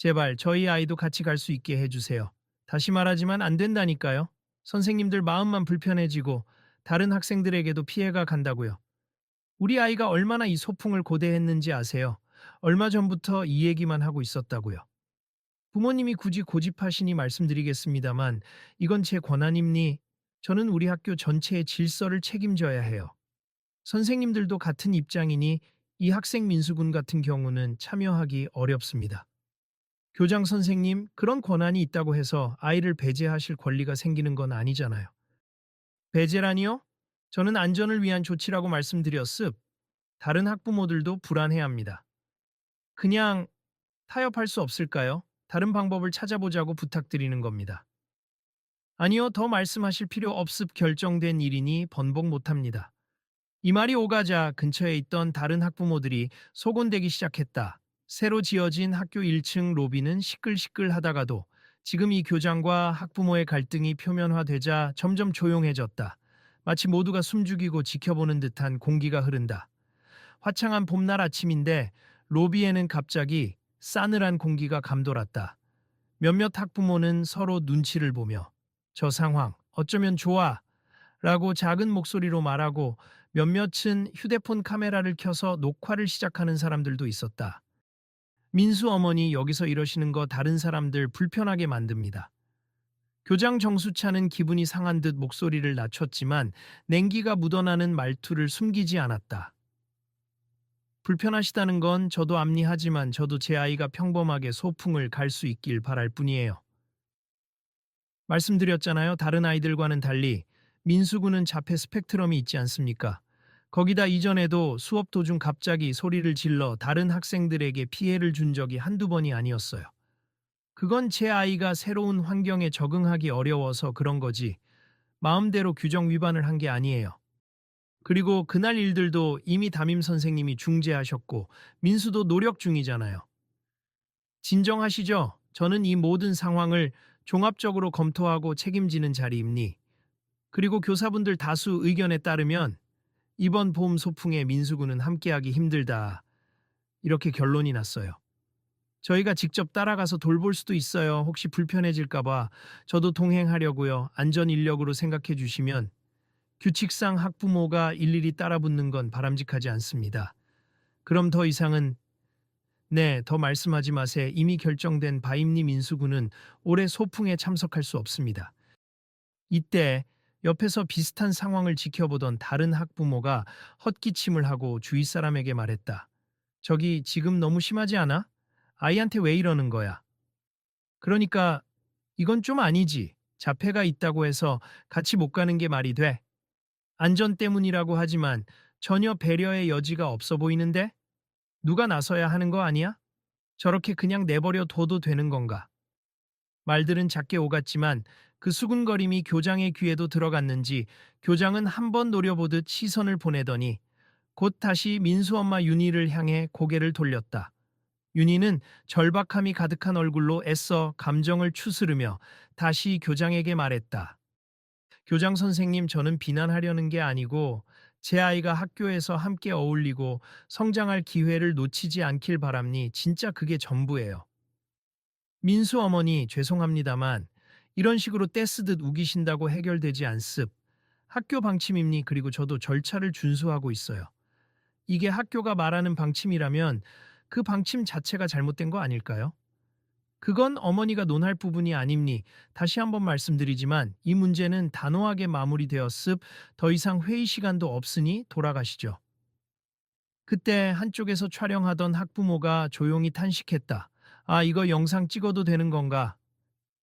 제발 저희 아이도 같이 갈 수 있게 해주세요. 다시 말하지만 안 된다니까요. 선생님들 마음만 불편해지고 다른 학생들에게도 피해가 간다고요. 우리 아이가 얼마나 이 소풍을 고대했는지 아세요? 얼마 전부터 이 얘기만 하고 있었다고요. 부모님이 굳이 고집하시니 말씀드리겠습니다만 이건 제 권한입니. 저는 우리 학교 전체의 질서를 책임져야 해요. 선생님들도 같은 입장이니 이 학생 민수군 같은 경우는 참여하기 어렵습니다. 교장 선생님, 그런 권한이 있다고 해서 아이를 배제하실 권리가 생기는 건 아니잖아요. 배제라니요? 저는 안전을 위한 조치라고 말씀드렸습. 다른 학부모들도 불안해합니다. 그냥 타협할 수 없을까요? 다른 방법을 찾아보자고 부탁드리는 겁니다. 아니요, 더 말씀하실 필요 없습. 결정된 일이니 번복 못합니다. 이 말이 오가자 근처에 있던 다른 학부모들이 소곤대기 시작했다. 새로 지어진 학교 1층 로비는 시끌시끌하다가도 지금 이 교장과 학부모의 갈등이 표면화되자 점점 조용해졌다. 마치 모두가 숨죽이고 지켜보는 듯한 공기가 흐른다. 화창한 봄날 아침인데 로비에는 갑자기 싸늘한 공기가 감돌았다. 몇몇 학부모는 서로 눈치를 보며 저 상황 어쩌면 좋아 라고 작은 목소리로 말하고 몇몇은 휴대폰 카메라를 켜서 녹화를 시작하는 사람들도 있었다. 민수 어머니 여기서 이러시는 거 다른 사람들 불편하게 만듭니다. 교장 정수차는 기분이 상한 듯 목소리를 낮췄지만 냉기가 묻어나는 말투를 숨기지 않았다. 불편하시다는 건 저도 암니하지만 저도 제 아이가 평범하게 소풍을 갈 수 있길 바랄 뿐이에요. 말씀드렸잖아요. 다른 아이들과는 달리 민수군은 자폐 스펙트럼이 있지 않습니까? 거기다 이전에도 수업 도중 갑자기 소리를 질러 다른 학생들에게 피해를 준 적이 한두 번이 아니었어요. 그건 제 아이가 새로운 환경에 적응하기 어려워서 그런 거지 마음대로 규정 위반을 한 게 아니에요. 그리고 그날 일들도 이미 담임 선생님이 중재하셨고 민수도 노력 중이잖아요. 진정하시죠? 저는 이 모든 상황을 종합적으로 검토하고 책임지는 자리입니. 그리고 교사분들 다수 의견에 따르면 이번 봄 소풍에 민수군은 함께하기 힘들다. 이렇게 결론이 났어요. 저희가 직접 따라가서 돌볼 수도 있어요. 혹시 불편해질까봐 저도 동행하려고요. 안전 인력으로 생각해 주시면 규칙상 학부모가 일일이 따라붙는 건 바람직하지 않습니다. 그럼 더 이상은 네, 더 말씀하지 마세. 이미 결정된 바임리 민수군은 올해 소풍에 참석할 수 없습니다. 이때 옆에서 비슷한 상황을 지켜보던 다른 학부모가 헛기침을 하고 주위 사람에게 말했다. 저기 지금 너무 심하지 않아? 아이한테 왜 이러는 거야? 그러니까 이건 좀 아니지. 자폐가 있다고 해서 같이 못 가는 게 말이 돼? 안전 때문이라고 하지만 전혀 배려의 여지가 없어 보이는데? 누가 나서야 하는 거 아니야? 저렇게 그냥 내버려 둬도 되는 건가? 말들은 작게 오갔지만 그 수군거림이 교장의 귀에도 들어갔는지 교장은 한 번 노려보듯 시선을 보내더니 곧 다시 민수 엄마 윤희를 향해 고개를 돌렸다. 윤희는 절박함이 가득한 얼굴로 애써 감정을 추스르며 다시 교장에게 말했다. 교장 선생님, 저는 비난하려는 게 아니고 제 아이가 학교에서 함께 어울리고 성장할 기회를 놓치지 않길 바랍니. 진짜 그게 전부예요. 민수 어머니, 죄송합니다만 이런 식으로 떼쓰듯 우기신다고 해결되지 않습. 학교 방침입니. 그리고 저도 절차를 준수하고 있어요. 이게 학교가 말하는 방침이라면 그 방침 자체가 잘못된 거 아닐까요? 그건 어머니가 논할 부분이 아닙니. 다시 한번 말씀드리지만 이 문제는 단호하게 마무리되었습. 더 이상 회의 시간도 없으니 돌아가시죠. 그때 한쪽에서 촬영하던 학부모가 조용히 탄식했다. 아, 이거 영상 찍어도 되는 건가?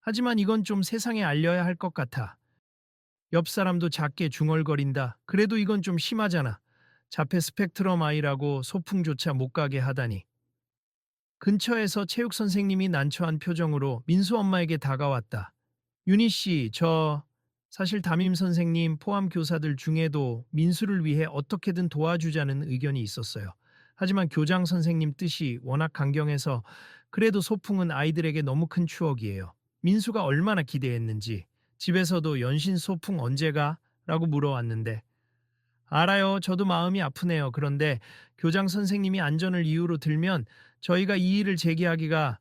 하지만 이건 좀 세상에 알려야 할 것 같아. 옆 사람도 작게 중얼거린다. 그래도 이건 좀 심하잖아. 자폐 스펙트럼 아이라고 소풍조차 못 가게 하다니. 근처에서 체육 선생님이 난처한 표정으로 민수 엄마에게 다가왔다. 윤희 씨, 사실 담임 선생님 포함 교사들 중에도 민수를 위해 어떻게든 도와주자는 의견이 있었어요. 하지만 교장 선생님 뜻이 워낙 강경해서 그래도 소풍은 아이들에게 너무 큰 추억이에요. 민수가 얼마나 기대했는지 집에서도 연신 소풍 언제 가? 라고 물어왔는데 알아요. 저도 마음이 아프네요. 그런데 교장 선생님이 안전을 이유로 들면 저희가 이의를 제기하기가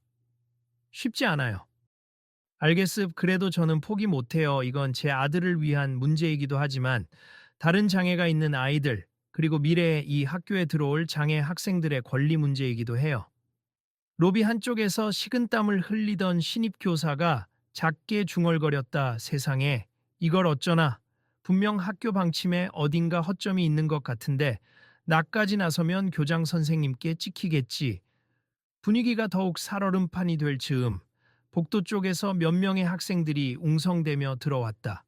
쉽지 않아요. 알겠습. 그래도 저는 포기 못해요. 이건 제 아들을 위한 문제이기도 하지만 다른 장애가 있는 아이들, 그리고 미래에 이 학교에 들어올 장애 학생들의 권리 문제이기도 해요. 로비 한쪽에서 식은땀을 흘리던 신입 교사가 작게 중얼거렸다. 세상에, 이걸 어쩌나. 분명 학교 방침에 어딘가 허점이 있는 것 같은데 나까지 나서면 교장 선생님께 찍히겠지. 분위기가 더욱 살얼음판이 될 즈음 복도 쪽에서 몇 명의 학생들이 웅성대며 들어왔다.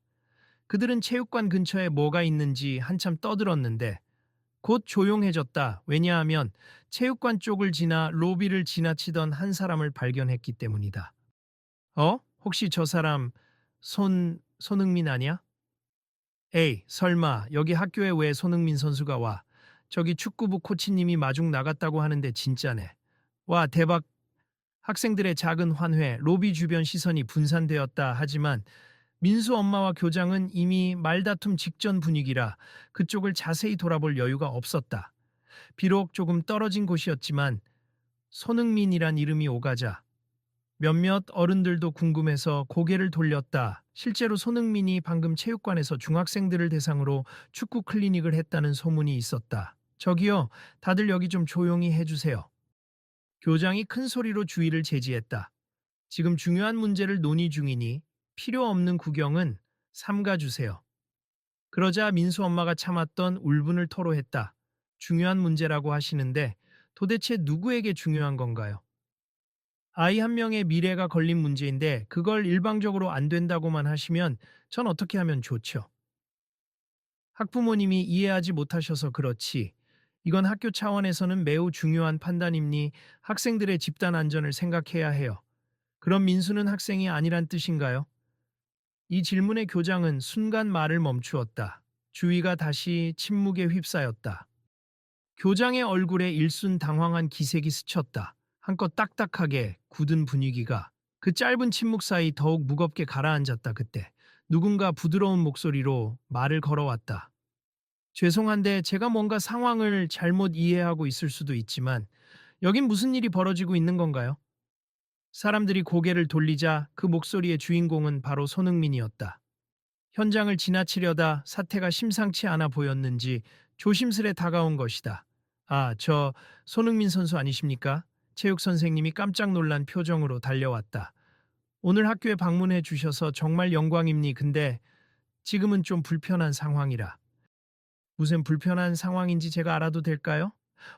그들은 체육관 근처에 뭐가 있는지 한참 떠들었는데 곧 조용해졌다. 왜냐하면 체육관 쪽을 지나 로비를 지나치던 한 사람을 발견했기 때문이다. 혹시 저 사람 손흥민 아니야? 에이, 설마 여기 학교에 왜 손흥민 선수가 와? 저기 축구부 코치님이 마중 나갔다고 하는데 진짜네. 와, 대박. 학생들의 작은 환회, 로비 주변 시선이 분산되었다. 하지만 민수 엄마와 교장은 이미 말다툼 직전 분위기라 그쪽을 자세히 돌아볼 여유가 없었다. 비록 조금 떨어진 곳이었지만 손흥민이란 이름이 오가자 몇몇 어른들도 궁금해서 고개를 돌렸다. 실제로 손흥민이 방금 체육관에서 중학생들을 대상으로 축구 클리닉을 했다는 소문이 있었다. 저기요, 다들 여기 좀 조용히 해주세요. 교장이 큰 소리로 주의를 제지했다. 지금 중요한 문제를 논의 중이니 필요 없는 구경은 삼가주세요. 그러자 민수 엄마가 참았던 울분을 토로했다. 중요한 문제라고 하시는데 도대체 누구에게 중요한 건가요? 아이 한 명의 미래가 걸린 문제인데 그걸 일방적으로 안 된다고만 하시면 전 어떻게 하면 좋죠? 학부모님이 이해하지 못하셔서 그렇지. 이건 학교 차원에서는 매우 중요한 판단이니 학생들의 집단 안전을 생각해야 해요. 그럼 민수는 학생이 아니란 뜻인가요? 이 질문에 교장은 순간 말을 멈추었다. 주위가 다시 침묵에 휩싸였다. 교장의 얼굴에 일순 당황한 기색이 스쳤다. 한껏 딱딱하게 굳은 분위기가 그 짧은 침묵 사이 더욱 무겁게 가라앉았다. 그때 누군가 부드러운 목소리로 말을 걸어왔다. 죄송한데 제가 뭔가 상황을 잘못 이해하고 있을 수도 있지만 여긴 무슨 일이 벌어지고 있는 건가요? 사람들이 고개를 돌리자 그 목소리의 주인공은 바로 손흥민이었다. 현장을 지나치려다 사태가 심상치 않아 보였는지 조심스레 다가온 것이다. 아, 저 손흥민 선수 아니십니까? 체육 선생님이 깜짝 놀란 표정으로 달려왔다. 오늘 학교에 방문해 주셔서 정말 영광입니. 근데 지금은 좀 불편한 상황이라. 무슨 불편한 상황인지 제가 알아도 될까요?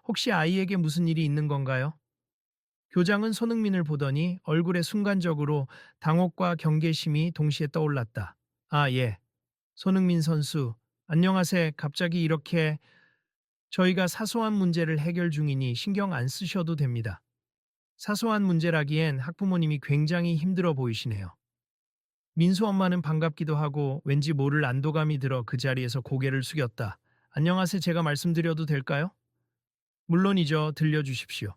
혹시 아이에게 무슨 일이 있는 건가요? 교장은 손흥민을 보더니 얼굴에 순간적으로 당혹과 경계심이 동시에 떠올랐다. 아, 예. 손흥민 선수, 안녕하세요. 갑자기 이렇게 저희가 사소한 문제를 해결 중이니 신경 안 쓰셔도 됩니다. 사소한 문제라기엔 학부모님이 굉장히 힘들어 보이시네요. 민수 엄마는 반갑기도 하고 왠지 모를 안도감이 들어 그 자리에서 고개를 숙였다. 안녕하세요. 제가 말씀드려도 될까요? 물론이죠. 들려주십시오.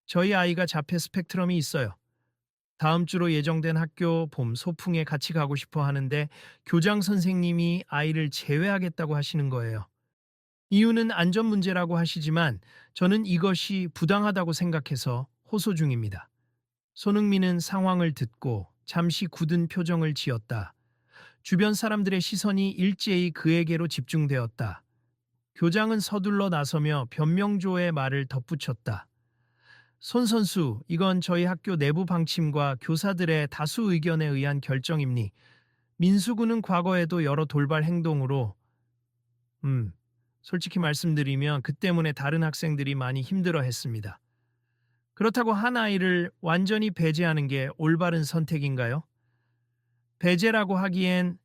저희 아이가 자폐 스펙트럼이 있어요. 다음 주로 예정된 학교 봄 소풍에 같이 가고 싶어 하는데 교장 선생님이 아이를 제외하겠다고 하시는 거예요. 이유는 안전 문제라고 하시지만 저는 이것이 부당하다고 생각해서 호소 중입니다. 손흥민은 상황을 듣고 잠시 굳은 표정을 지었다. 주변 사람들의 시선이 일제히 그에게로 집중되었다. 교장은 서둘러 나서며 변명조의 말을 덧붙였다. 손 선수, 이건 저희 학교 내부 방침과 교사들의 다수 의견에 의한 결정입니. 민수군은 과거에도 여러 돌발 행동으로 솔직히 말씀드리면 그 때문에 다른 학생들이 많이 힘들어 했습니다. 그렇다고 한 아이를 완전히 배제하는 게 올바른 선택인가요? 배제라고 하기엔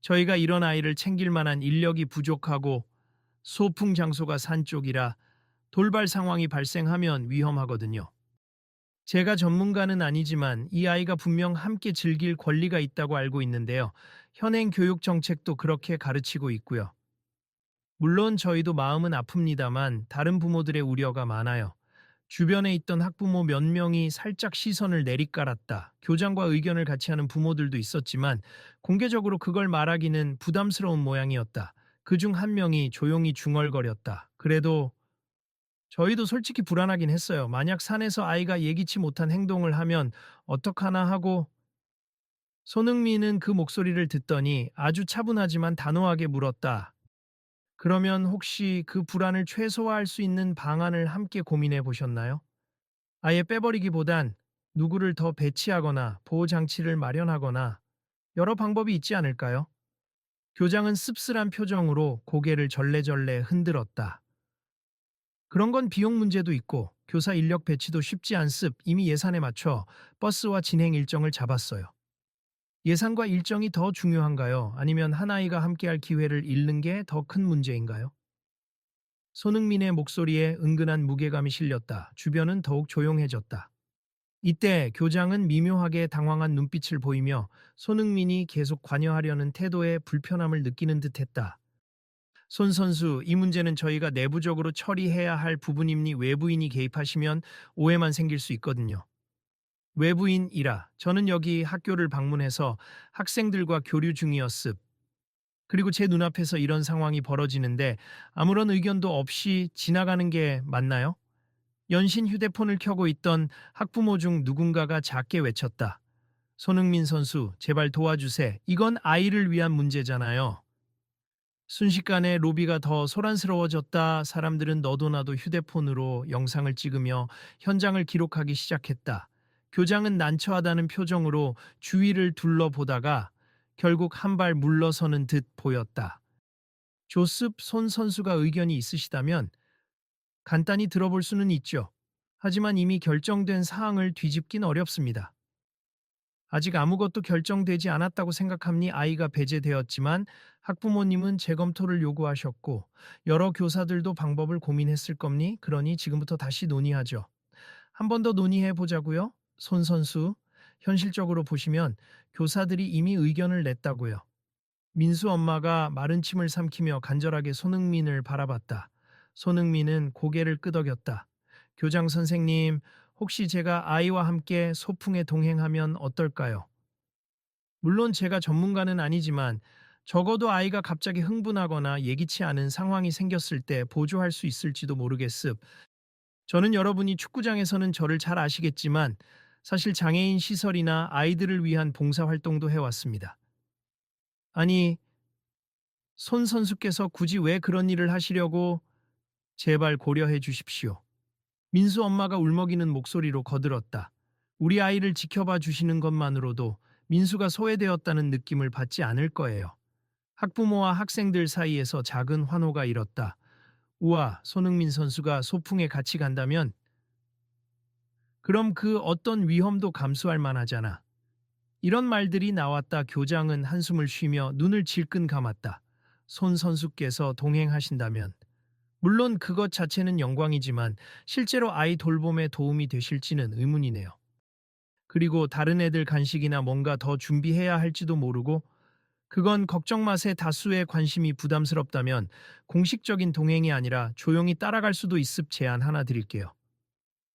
저희가 이런 아이를 챙길 만한 인력이 부족하고 소풍 장소가 산 쪽이라 돌발 상황이 발생하면 위험하거든요. 제가 전문가는 아니지만 이 아이가 분명 함께 즐길 권리가 있다고 알고 있는데요. 현행 교육 정책도 그렇게 가르치고 있고요. 물론 저희도 마음은 아픕니다만 다른 부모들의 우려가 많아요. 주변에 있던 학부모 몇 명이 살짝 시선을 내리깔았다. 교장과 의견을 같이 하는 부모들도 있었지만 공개적으로 그걸 말하기는 부담스러운 모양이었다. 그중 한 명이 조용히 중얼거렸다. 그래도 저희도 솔직히 불안하긴 했어요. 만약 산에서 아이가 예기치 못한 행동을 하면 어떡하나 하고 손흥민은 그 목소리를 듣더니 아주 차분하지만 단호하게 물었다. 그러면 혹시 그 불안을 최소화할 수 있는 방안을 함께 고민해 보셨나요? 아예 빼버리기보단 누구를 더 배치하거나 보호장치를 마련하거나 여러 방법이 있지 않을까요? 교장은 씁쓸한 표정으로 고개를 절레절레 흔들었다. 그런 건 비용 문제도 있고 교사 인력 배치도 쉽지 않습. 이미 예산에 맞춰 버스와 진행 일정을 잡았어요. 예산과 일정이 더 중요한가요? 아니면 한 아이가 함께할 기회를 잃는 게 더 큰 문제인가요? 손흥민의 목소리에 은근한 무게감이 실렸다. 주변은 더욱 조용해졌다. 이때 교장은 미묘하게 당황한 눈빛을 보이며 손흥민이 계속 관여하려는 태도에 불편함을 느끼는 듯했다. 손 선수, 이 문제는 저희가 내부적으로 처리해야 할 부분이니 외부인이 개입하시면 오해만 생길 수 있거든요. 외부인이라 저는 여기 학교를 방문해서 학생들과 교류 중이었습. 그리고 제 눈앞에서 이런 상황이 벌어지는데 아무런 의견도 없이 지나가는 게 맞나요? 연신 휴대폰을 켜고 있던 학부모 중 누군가가 작게 외쳤다. 손흥민 선수, 제발 도와주세. 이건 아이를 위한 문제잖아요. 순식간에 로비가 더 소란스러워졌다. 사람들은 너도 나도 휴대폰으로 영상을 찍으며 현장을 기록하기 시작했다. 교장은 난처하다는 표정으로 주위를 둘러보다가 결국 한 발 물러서는 듯 보였다. 조습 손 선수가 의견이 있으시다면 간단히 들어볼 수는 있죠. 하지만 이미 결정된 사항을 뒤집긴 어렵습니다. 아직 아무것도 결정되지 않았다고 생각합니 아이가 배제되었지만 학부모님은 재검토를 요구하셨고 여러 교사들도 방법을 고민했을 겁니 그러니 지금부터 다시 논의하죠. 한 번 더 논의해 보자고요. 손 선수, 현실적으로 보시면 교사들이 이미 의견을 냈다고요. 민수 엄마가 마른 침을 삼키며 간절하게 손흥민을 바라봤다. 손흥민은 고개를 끄덕였다. 교장 선생님, 혹시 제가 아이와 함께 소풍에 동행하면 어떨까요? 물론 제가 전문가는 아니지만 적어도 아이가 갑자기 흥분하거나 예기치 않은 상황이 생겼을 때 보조할 수 있을지도 모르겠습. 저는 여러분이 축구장에서는 저를 잘 아시겠지만 사실 장애인 시설이나 아이들을 위한 봉사활동도 해왔습니다. 아니, 손 선수께서 굳이 왜 그런 일을 하시려고 제발 고려해 주십시오. 민수 엄마가 울먹이는 목소리로 거들었다. 우리 아이를 지켜봐 주시는 것만으로도 민수가 소외되었다는 느낌을 받지 않을 거예요. 학부모와 학생들 사이에서 작은 환호가 일었다. 우와, 손흥민 선수가 소풍에 같이 간다면 그럼 그 어떤 위험도 감수할 만하잖아. 이런 말들이 나왔다. 교장은 한숨을 쉬며 눈을 질끈 감았다. 손 선수께서 동행하신다면 물론 그것 자체는 영광이지만 실제로 아이 돌봄에 도움이 되실지는 의문이네요. 그리고 다른 애들 간식이나 뭔가 더 준비해야 할지도 모르고 그건 걱정 마세. 다수의 관심이 부담스럽다면 공식적인 동행이 아니라 조용히 따라갈 수도 있습. 제안 하나 드릴게요.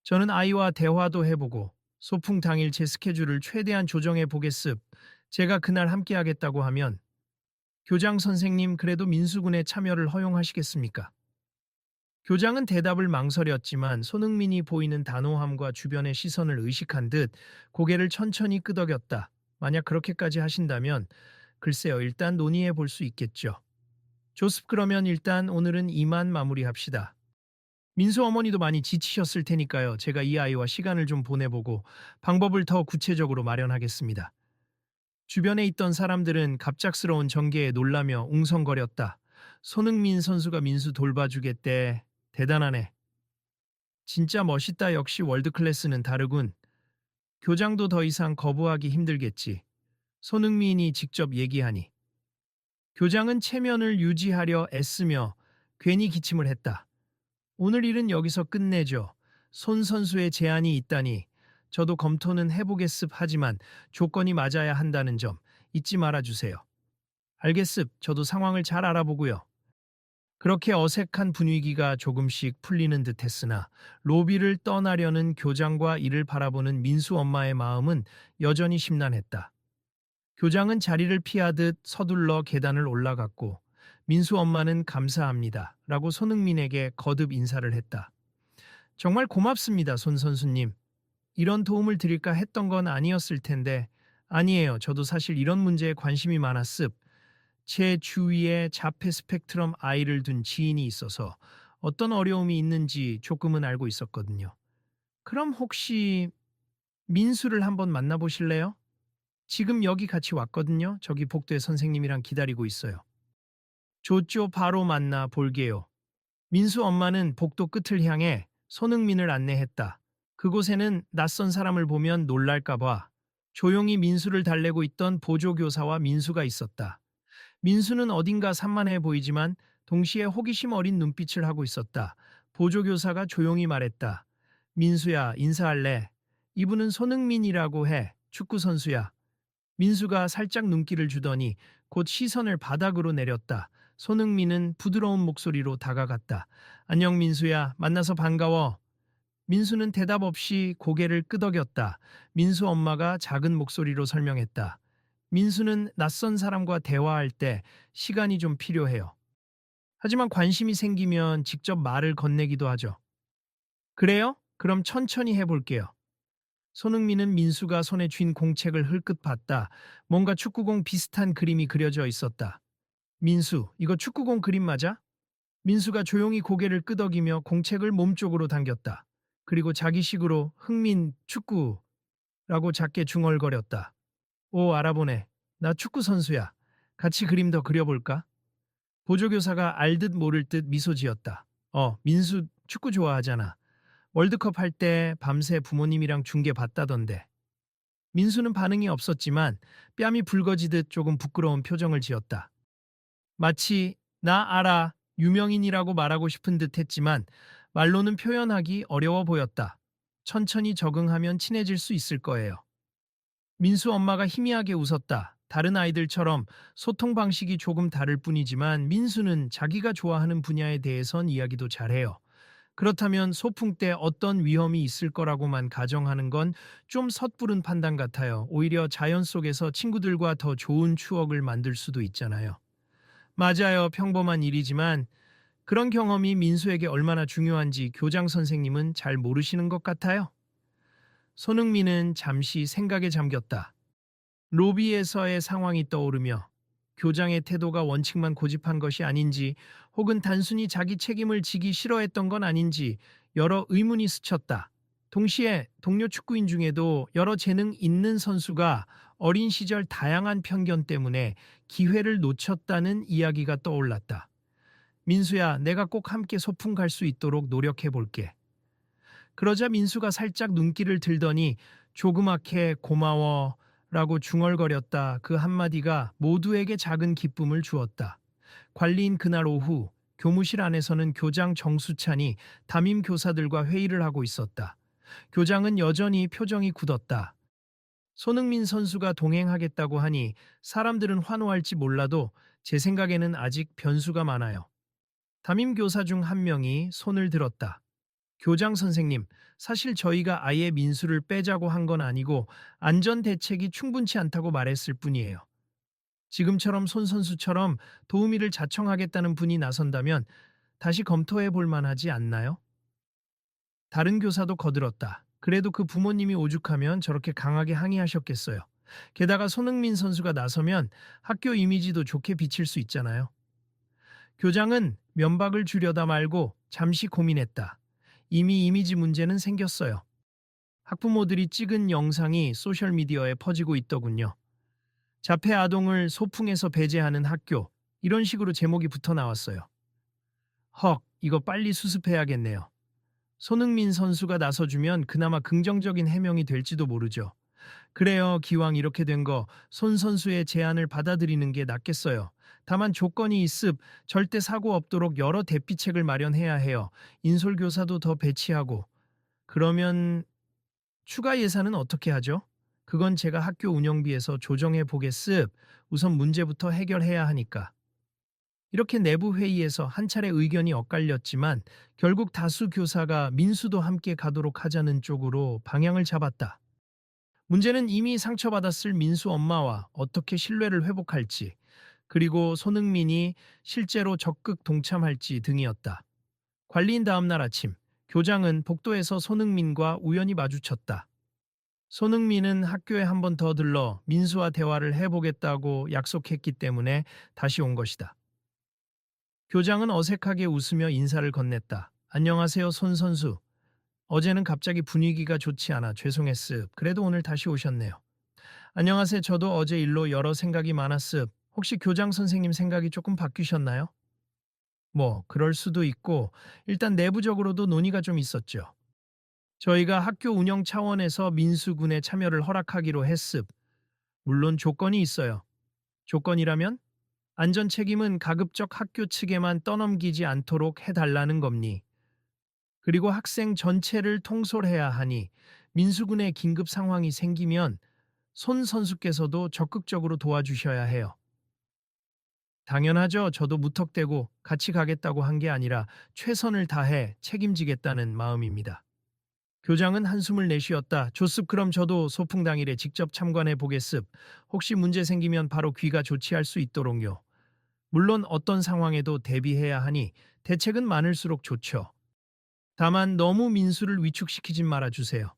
저는 아이와 대화도 해보고 소풍 당일 제 스케줄을 최대한 조정해 보겠습. 제가 그날 함께 하겠다고 하면 교장 선생님 그래도 민수군의 참여를 허용하시겠습니까? 교장은 대답을 망설였지만 손흥민이 보이는 단호함과 주변의 시선을 의식한 듯 고개를 천천히 끄덕였다. 만약 그렇게까지 하신다면 글쎄요, 일단 논의해 볼 수 있겠죠. 조습, 그러면 일단 오늘은 이만 마무리합시다. 민수 어머니도 많이 지치셨을 테니까요. 제가 이 아이와 시간을 좀 보내보고 방법을 더 구체적으로 마련하겠습니다. 주변에 있던 사람들은 갑작스러운 전개에 놀라며 웅성거렸다. 손흥민 선수가 민수 돌봐주겠대. 대단하네. 진짜 멋있다. 역시 월드클래스는 다르군. 교장도 더 이상 거부하기 힘들겠지. 손흥민이 직접 얘기하니. 교장은 체면을 유지하려 애쓰며 괜히 기침을 했다. 오늘 일은 여기서 끝내죠. 손 선수의 제안이 있다니 저도 검토는 해보겠습. 하지만 조건이 맞아야 한다는 점 잊지 말아주세요. 알겠습. 저도 상황을 잘 알아보고요. 그렇게 어색한 분위기가 조금씩 풀리는 듯했으나 로비를 떠나려는 교장과 이를 바라보는 민수 엄마의 마음은 여전히 심란했다. 교장은 자리를 피하듯 서둘러 계단을 올라갔고 민수 엄마는 감사합니다 라고 손흥민에게 거듭 인사를 했다. 정말 고맙습니다, 손 선수님. 이런 도움을 드릴까 했던 건 아니었을 텐데. 아니에요. 저도 사실 이런 문제에 관심이 많았습. 제 주위에 자폐 스펙트럼 아이를 둔 지인이 있어서 어떤 어려움이 있는지 조금은 알고 있었거든요. 그럼 혹시 민수를 한번 만나보실래요? 지금 여기 같이 왔거든요. 저기 복도에 선생님이랑 기다리고 있어요. 좋죠. 바로 만나 볼게요. 민수 엄마는 복도 끝을 향해 손흥민을 안내했다. 그곳에는 낯선 사람을 보면 놀랄까봐 조용히 민수를 달래고 있던 보조교사와 민수가 있었다. 민수는 어딘가 산만해 보이지만 동시에 호기심 어린 눈빛을 하고 있었다. 보조교사가 조용히 말했다. 민수야, 인사할래? 이분은 손흥민이라고 해. 축구 선수야. 민수가 살짝 눈길을 주더니 곧 시선을 바닥으로 내렸다. 손흥민은 부드러운 목소리로 다가갔다. 안녕 민수야, 만나서 반가워. 민수는 대답 없이 고개를 끄덕였다. 민수 엄마가 작은 목소리로 설명했다. 민수는 낯선 사람과 대화할 때 시간이 좀 필요해요. 하지만 관심이 생기면 직접 말을 건네기도 하죠. 그래요? 그럼 천천히 해볼게요. 손흥민은 민수가 손에 쥔 공책을 흘끗 봤다. 뭔가 축구공 비슷한 그림이 그려져 있었다. 민수, 이거 축구공 그림 맞아? 민수가 조용히 고개를 끄덕이며 공책을 몸쪽으로 당겼다. 그리고 자기식으로 흥민, 축구라고 작게 중얼거렸다. 오, 알아보네. 나 축구 선수야. 같이 그림 더 그려볼까? 보조교사가 알듯 모를 듯 미소 지었다. 민수 축구 좋아하잖아. 월드컵 할 때 밤새 부모님이랑 중계 봤다던데. 민수는 반응이 없었지만 뺨이 붉어지듯 조금 부끄러운 표정을 지었다. 마치 나 알아, 유명인이라고 말하고 싶은 듯 했지만 말로는 표현하기 어려워 보였다. 천천히 적응하면 친해질 수 있을 거예요. 민수 엄마가 희미하게 웃었다. 다른 아이들처럼 소통 방식이 조금 다를 뿐이지만 민수는 자기가 좋아하는 분야에 대해선 이야기도 잘해요. 그렇다면 소풍 때 어떤 위험이 있을 거라고만 가정하는 건 좀 섣부른 판단 같아요. 오히려 자연 속에서 친구들과 더 좋은 추억을 만들 수도 있잖아요. 맞아요. 평범한 일이지만 그런 경험이 민수에게 얼마나 중요한지 교장 선생님은 잘 모르시는 것 같아요. 손흥민은 잠시 생각에 잠겼다. 로비에서의 상황이 떠오르며 교장의 태도가 원칙만 고집한 것이 아닌지 혹은 단순히 자기 책임을 지기 싫어했던 건 아닌지 여러 의문이 스쳤다. 동시에 동료 축구인 중에도 여러 재능 있는 선수가 어린 시절 다양한 편견 때문에 기회를 놓쳤다는 이야기가 떠올랐다. 민수야, 내가 꼭 함께 소풍 갈 수 있도록 노력해 볼게. 그러자 민수가 살짝 눈길을 들더니 조그맣게 고마워 라고 중얼거렸다. 그 한마디가 모두에게 작은 기쁨을 주었다. 관리인 그날 오후 교무실 안에서는 교장 정수찬이 담임 교사들과 회의를 하고 있었다. 교장은 여전히 표정이 굳었다. 손흥민 선수가 동행하겠다고 하니 사람들은 환호할지 몰라도 제 생각에는 아직 변수가 많아요. 담임 교사 중 한 명이 손을 들었다. 교장 선생님, 사실 저희가 아예 민수를 빼자고 한 건 아니고 안전 대책이 충분치 않다고 말했을 뿐이에요. 지금처럼 손 선수처럼 도우미를 자청하겠다는 분이 나선다면 다시 검토해 볼 만하지 않나요? 다른 교사도 거들었다. 그래도 그 부모님이 오죽하면 저렇게 강하게 항의하셨겠어요. 게다가 손흥민 선수가 나서면 학교 이미지도 좋게 비칠 수 있잖아요. 교장은 면박을 주려다 말고 잠시 고민했다. 이미 이미지 문제는 생겼어요. 학부모들이 찍은 영상이 소셜미디어에 퍼지고 있더군요. 자폐 아동을 소풍에서 배제하는 학교, 이런 식으로 제목이 붙어 나왔어요. 헉, 이거 빨리 수습해야겠네요. 손흥민 선수가 나서주면 그나마 긍정적인 해명이 될지도 모르죠. 그래요, 기왕 이렇게 된 거 손 선수의 제안을 받아들이는 게 낫겠어요. 다만 조건이 있습. 절대 사고 없도록 여러 대피책을 마련해야 해요. 인솔교사도 더 배치하고. 그러면 추가 예산은 어떻게 하죠? 그건 제가 학교 운영비에서 조정해 보겠습. 우선 문제부터 해결해야 하니까. 이렇게 내부 회의에서 한 차례 의견이 엇갈렸지만 결국 다수 교사가 민수도 함께 가도록 하자는 쪽으로 방향을 잡았다. 문제는 이미 상처받았을 민수 엄마와 어떻게 신뢰를 회복할지, 그리고 손흥민이 실제로 적극 동참할지 등이었다. 관리인 다음 날 아침, 교장은 복도에서 손흥민과 우연히 마주쳤다. 손흥민은 학교에 한 번 더 들러 민수와 대화를 해보겠다고 약속했기 때문에 다시 온 것이다. 교장은 어색하게 웃으며 인사를 건넸다. 안녕하세요, 손 선수. 어제는 갑자기 분위기가 좋지 않아 죄송했습. 그래도 오늘 다시 오셨네요. 안녕하세요. 저도 어제 일로 여러 생각이 많았습. 혹시 교장 선생님 생각이 조금 바뀌셨나요? 뭐, 그럴 수도 있고, 일단 내부적으로도 논의가 좀 있었죠. 저희가 학교 운영 차원에서 민수군의 참여를 허락하기로 했습. 물론 조건이 있어요. 조건이라면? 안전 책임은 가급적 학교 측에만 떠넘기지 않도록 해달라는 겁니. 그리고 학생 전체를 통솔해야 하니 민수군의 긴급 상황이 생기면 손 선수께서도 적극적으로 도와주셔야 해요. 당연하죠. 저도 무턱대고 같이 가겠다고 한 게 아니라 최선을 다해 책임지겠다는 마음입니다. 교장은 한숨을 내쉬었다. 좋습. 그럼 저도 소풍 당일에 직접 참관해 보겠습. 혹시 문제 생기면 바로 귀가 조치할 수 있도록요. 물론 어떤 상황에도 대비해야 하니 대책은 많을수록 좋죠. 다만 너무 민수를 위축시키진 말아주세요.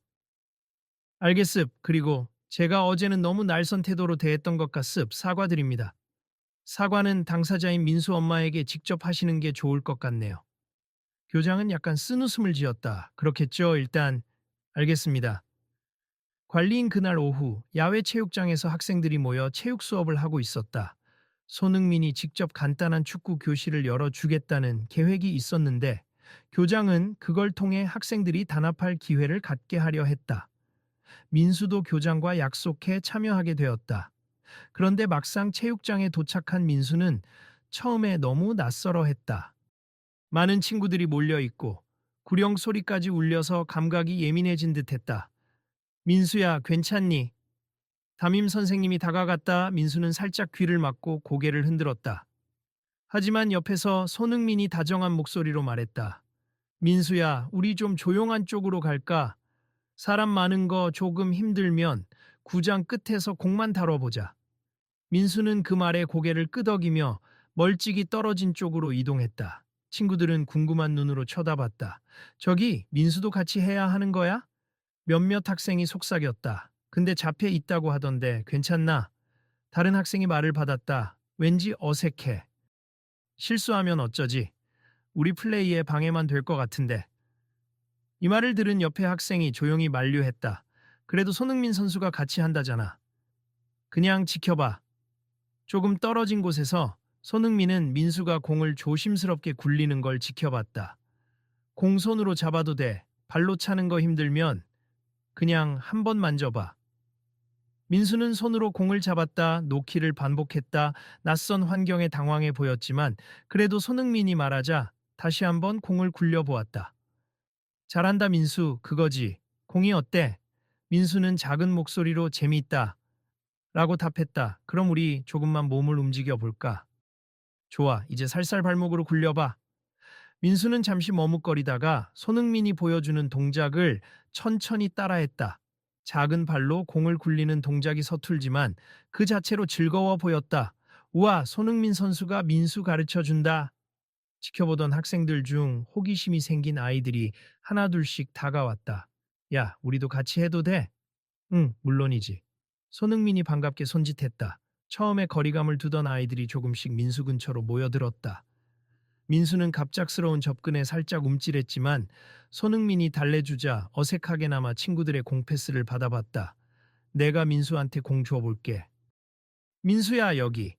알겠습. 그리고 제가 어제는 너무 날선 태도로 대했던 것 같습. 사과드립니다. 사과는 당사자인 민수 엄마에게 직접 하시는 게 좋을 것 같네요. 교장은 약간 쓴웃음을 지었다. 그렇겠죠. 일단 알겠습니다. 관리인 그날 오후 야외 체육장에서 학생들이 모여 체육 수업을 하고 있었다. 손흥민이 직접 간단한 축구 교실을 열어주겠다는 계획이 있었는데 교장은 그걸 통해 학생들이 단합할 기회를 갖게 하려 했다. 민수도 교장과 약속해 참여하게 되었다. 그런데 막상 체육장에 도착한 민수는 처음에 너무 낯설어 했다. 많은 친구들이 몰려 있고 구령 소리까지 울려서 감각이 예민해진 듯 했다. 민수야, 괜찮니? 담임 선생님이 다가갔다. 민수는 살짝 귀를 막고 고개를 흔들었다. 하지만 옆에서 손흥민이 다정한 목소리로 말했다. 민수야, 우리 좀 조용한 쪽으로 갈까? 사람 많은 거 조금 힘들면 구장 끝에서 공만 다뤄보자. 민수는 그 말에 고개를 끄덕이며 멀찍이 떨어진 쪽으로 이동했다. 친구들은 궁금한 눈으로 쳐다봤다. 저기, 민수도 같이 해야 하는 거야? 몇몇 학생이 속삭였다. 근데 잡혀 있다고 하던데 괜찮나? 다른 학생이 말을 받았다. 왠지 어색해. 실수하면 어쩌지? 우리 플레이에 방해만 될 것 같은데. 이 말을 들은 옆에 학생이 조용히 만류했다. 그래도 손흥민 선수가 같이 한다잖아. 그냥 지켜봐. 조금 떨어진 곳에서 손흥민은 민수가 공을 조심스럽게 굴리는 걸 지켜봤다. 공 손으로 잡아도 돼. 발로 차는 거 힘들면 그냥 한 번 만져봐. 민수는 손으로 공을 잡았다. 놓기를 반복했다. 낯선 환경에 당황해 보였지만 그래도 손흥민이 말하자 다시 한번 공을 굴려보았다. 잘한다 민수, 그거지. 공이 어때? 민수는 작은 목소리로 재미있다. 라고 답했다. 그럼 우리 조금만 몸을 움직여 볼까? 좋아, 이제 살살 발목으로 굴려봐. 민수는 잠시 머뭇거리다가 손흥민이 보여주는 동작을 천천히 따라했다. 작은 발로 공을 굴리는 동작이 서툴지만 그 자체로 즐거워 보였다. 우와, 손흥민 선수가 민수 가르쳐 준다. 지켜보던 학생들 중 호기심이 생긴 아이들이 하나둘씩 다가왔다. 야, 우리도 같이 해도 돼? 응, 물론이지. 손흥민이 반갑게 손짓했다. 처음에 거리감을 두던 아이들이 조금씩 민수 근처로 모여들었다. 민수는 갑작스러운 접근에 살짝 움찔했지만 손흥민이 달래주자 어색하게나마 친구들의 공패스를 받아봤다. 내가 민수한테 공 줘볼게. 민수야, 여기.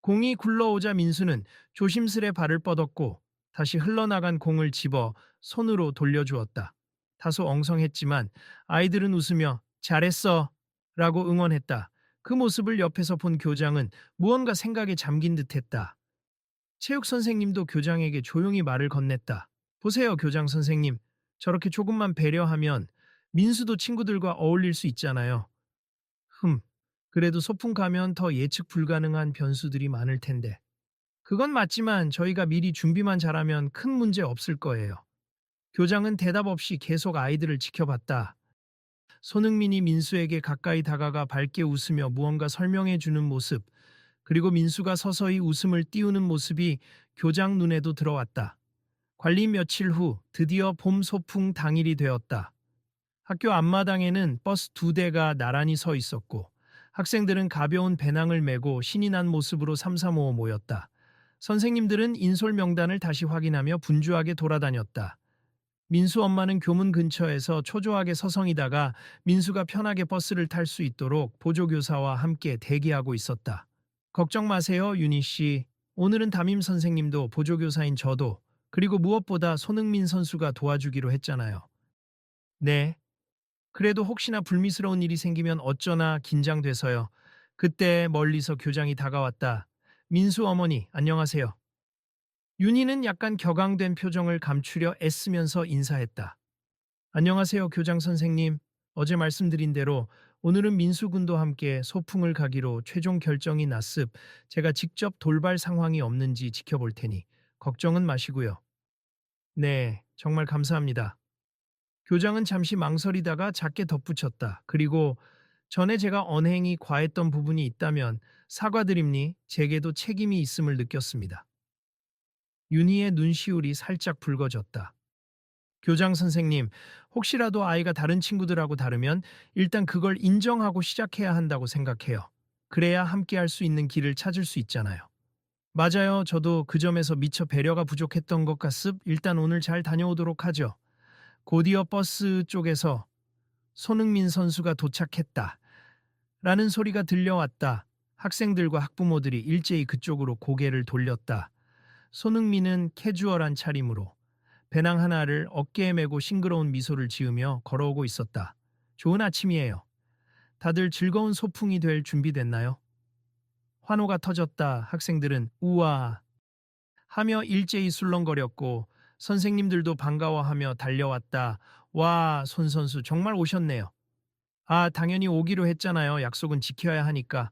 공이 굴러오자 민수는 조심스레 발을 뻗었고 다시 흘러나간 공을 집어 손으로 돌려주었다. 다소 엉성했지만 아이들은 웃으며 잘했어 라고 응원했다. 그 모습을 옆에서 본 교장은 무언가 생각에 잠긴 듯했다. 체육 선생님도 교장에게 조용히 말을 건넸다. 보세요, 교장 선생님. 저렇게 조금만 배려하면 민수도 친구들과 어울릴 수 있잖아요. 그래도 소풍 가면 더 예측 불가능한 변수들이 많을 텐데. 그건 맞지만 저희가 미리 준비만 잘하면 큰 문제 없을 거예요. 교장은 대답 없이 계속 아이들을 지켜봤다. 손흥민이 민수에게 가까이 다가가 밝게 웃으며 무언가 설명해 주는 모습, 그리고 민수가 서서히 웃음을 띄우는 모습이 교장 눈에도 들어왔다. 관리 며칠 후 드디어 봄 소풍 당일이 되었다. 학교 앞마당에는 버스 2대가 나란히 서 있었고 학생들은 가벼운 배낭을 메고 신이 난 모습으로 삼삼오오 모였다. 선생님들은 인솔 명단을 다시 확인하며 분주하게 돌아다녔다. 민수 엄마는 교문 근처에서 초조하게 서성이다가 민수가 편하게 버스를 탈 수 있도록 보조교사와 함께 대기하고 있었다. 걱정 마세요, 윤희 씨. 오늘은 담임 선생님도 보조교사인 저도 그리고 무엇보다 손흥민 선수가 도와주기로 했잖아요. 네. 그래도 혹시나 불미스러운 일이 생기면 어쩌나 긴장돼서요. 그때 멀리서 교장이 다가왔다. 민수 어머니, 안녕하세요. 윤희는 약간 격앙된 표정을 감추려 애쓰면서 인사했다. 안녕하세요, 교장 선생님. 어제 말씀드린 대로 오늘은 민수 군도 함께 소풍을 가기로 최종 결정이 났습. 제가 직접 돌발 상황이 없는지 지켜볼 테니 걱정은 마시고요. 네, 정말 감사합니다. 교장은 잠시 망설이다가 작게 덧붙였다. 그리고 전에 제가 언행이 과했던 부분이 있다면 사과드립니 제게도 책임이 있음을 느꼈습니다. 윤희의 눈시울이 살짝 붉어졌다. 교장 선생님, 혹시라도 아이가 다른 친구들하고 다르면 일단 그걸 인정하고 시작해야 한다고 생각해요. 그래야 함께 할 수 있는 길을 찾을 수 있잖아요. 맞아요. 저도 그 점에서 미처 배려가 부족했던 것 같습. 일단 오늘 잘 다녀오도록 하죠. 곧이어 버스 쪽에서 손흥민 선수가 도착했다. 라는 소리가 들려왔다. 학생들과 학부모들이 일제히 그쪽으로 고개를 돌렸다. 손흥민은 캐주얼한 차림으로 배낭 하나를 어깨에 메고 싱그러운 미소를 지으며 걸어오고 있었다. 좋은 아침이에요. 다들 즐거운 소풍이 될 준비됐나요? 환호가 터졌다. 학생들은 우와 하며 일제히 술렁거렸고 선생님들도 반가워하며 달려왔다. 와, 손 선수 정말 오셨네요. 아, 당연히 오기로 했잖아요. 약속은 지켜야 하니까.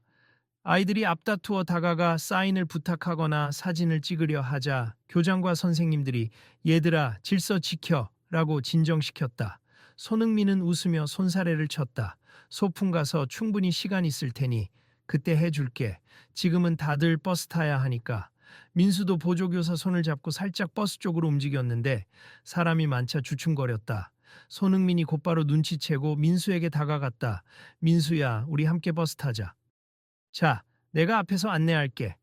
아이들이 앞다투어 다가가 사인을 부탁하거나 사진을 찍으려 하자 교장과 선생님들이 얘들아 질서 지켜 라고 진정시켰다. 손흥민은 웃으며 손사래를 쳤다. 소풍 가서 충분히 시간 있을 테니 그때 해줄게. 지금은 다들 버스 타야 하니까. 민수도 보조교사 손을 잡고 살짝 버스 쪽으로 움직였는데 사람이 많자 주춤거렸다. 손흥민이 곧바로 눈치채고 민수에게 다가갔다. 민수야, 우리 함께 버스 타자. 자, 내가 앞에서 안내할게.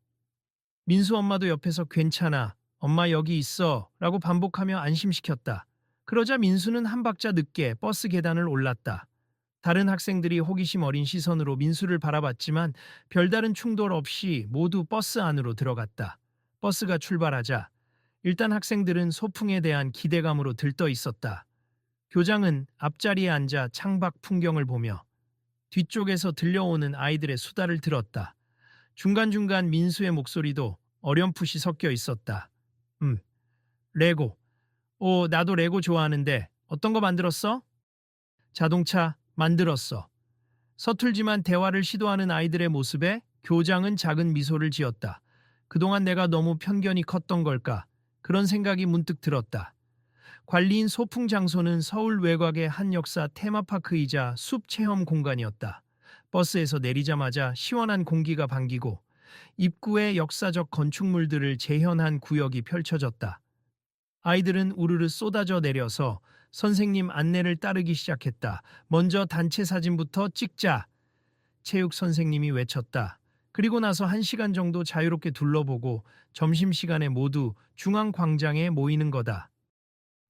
민수 엄마도 옆에서 괜찮아. 엄마 여기 있어. 라고 반복하며 안심시켰다. 그러자 민수는 한 박자 늦게 버스 계단을 올랐다. 다른 학생들이 호기심 어린 시선으로 민수를 바라봤지만 별다른 충돌 없이 모두 버스 안으로 들어갔다. 버스가 출발하자 일단 학생들은 소풍에 대한 기대감으로 들떠 있었다. 교장은 앞자리에 앉아 창밖 풍경을 보며 뒤쪽에서 들려오는 아이들의 수다를 들었다. 중간중간 민수의 목소리도 어렴풋이 섞여 있었다. 레고. 오, 나도 레고 좋아하는데 어떤 거 만들었어? 자동차 만들었어. 서툴지만 대화를 시도하는 아이들의 모습에 교장은 작은 미소를 지었다. 그동안 내가 너무 편견이 컸던 걸까? 그런 생각이 문득 들었다. 관리인 소풍 장소는 서울 외곽의 한 역사 테마파크이자 숲 체험 공간이었다. 버스에서 내리자마자 시원한 공기가 반기고 입구에 역사적 건축물들을 재현한 구역이 펼쳐졌다. 아이들은 우르르 쏟아져 내려서 선생님 안내를 따르기 시작했다. 먼저 단체 사진부터 찍자. 체육 선생님이 외쳤다. 그리고 나서 1시간 정도 자유롭게 둘러보고 점심시간에 모두 중앙광장에 모이는 거다.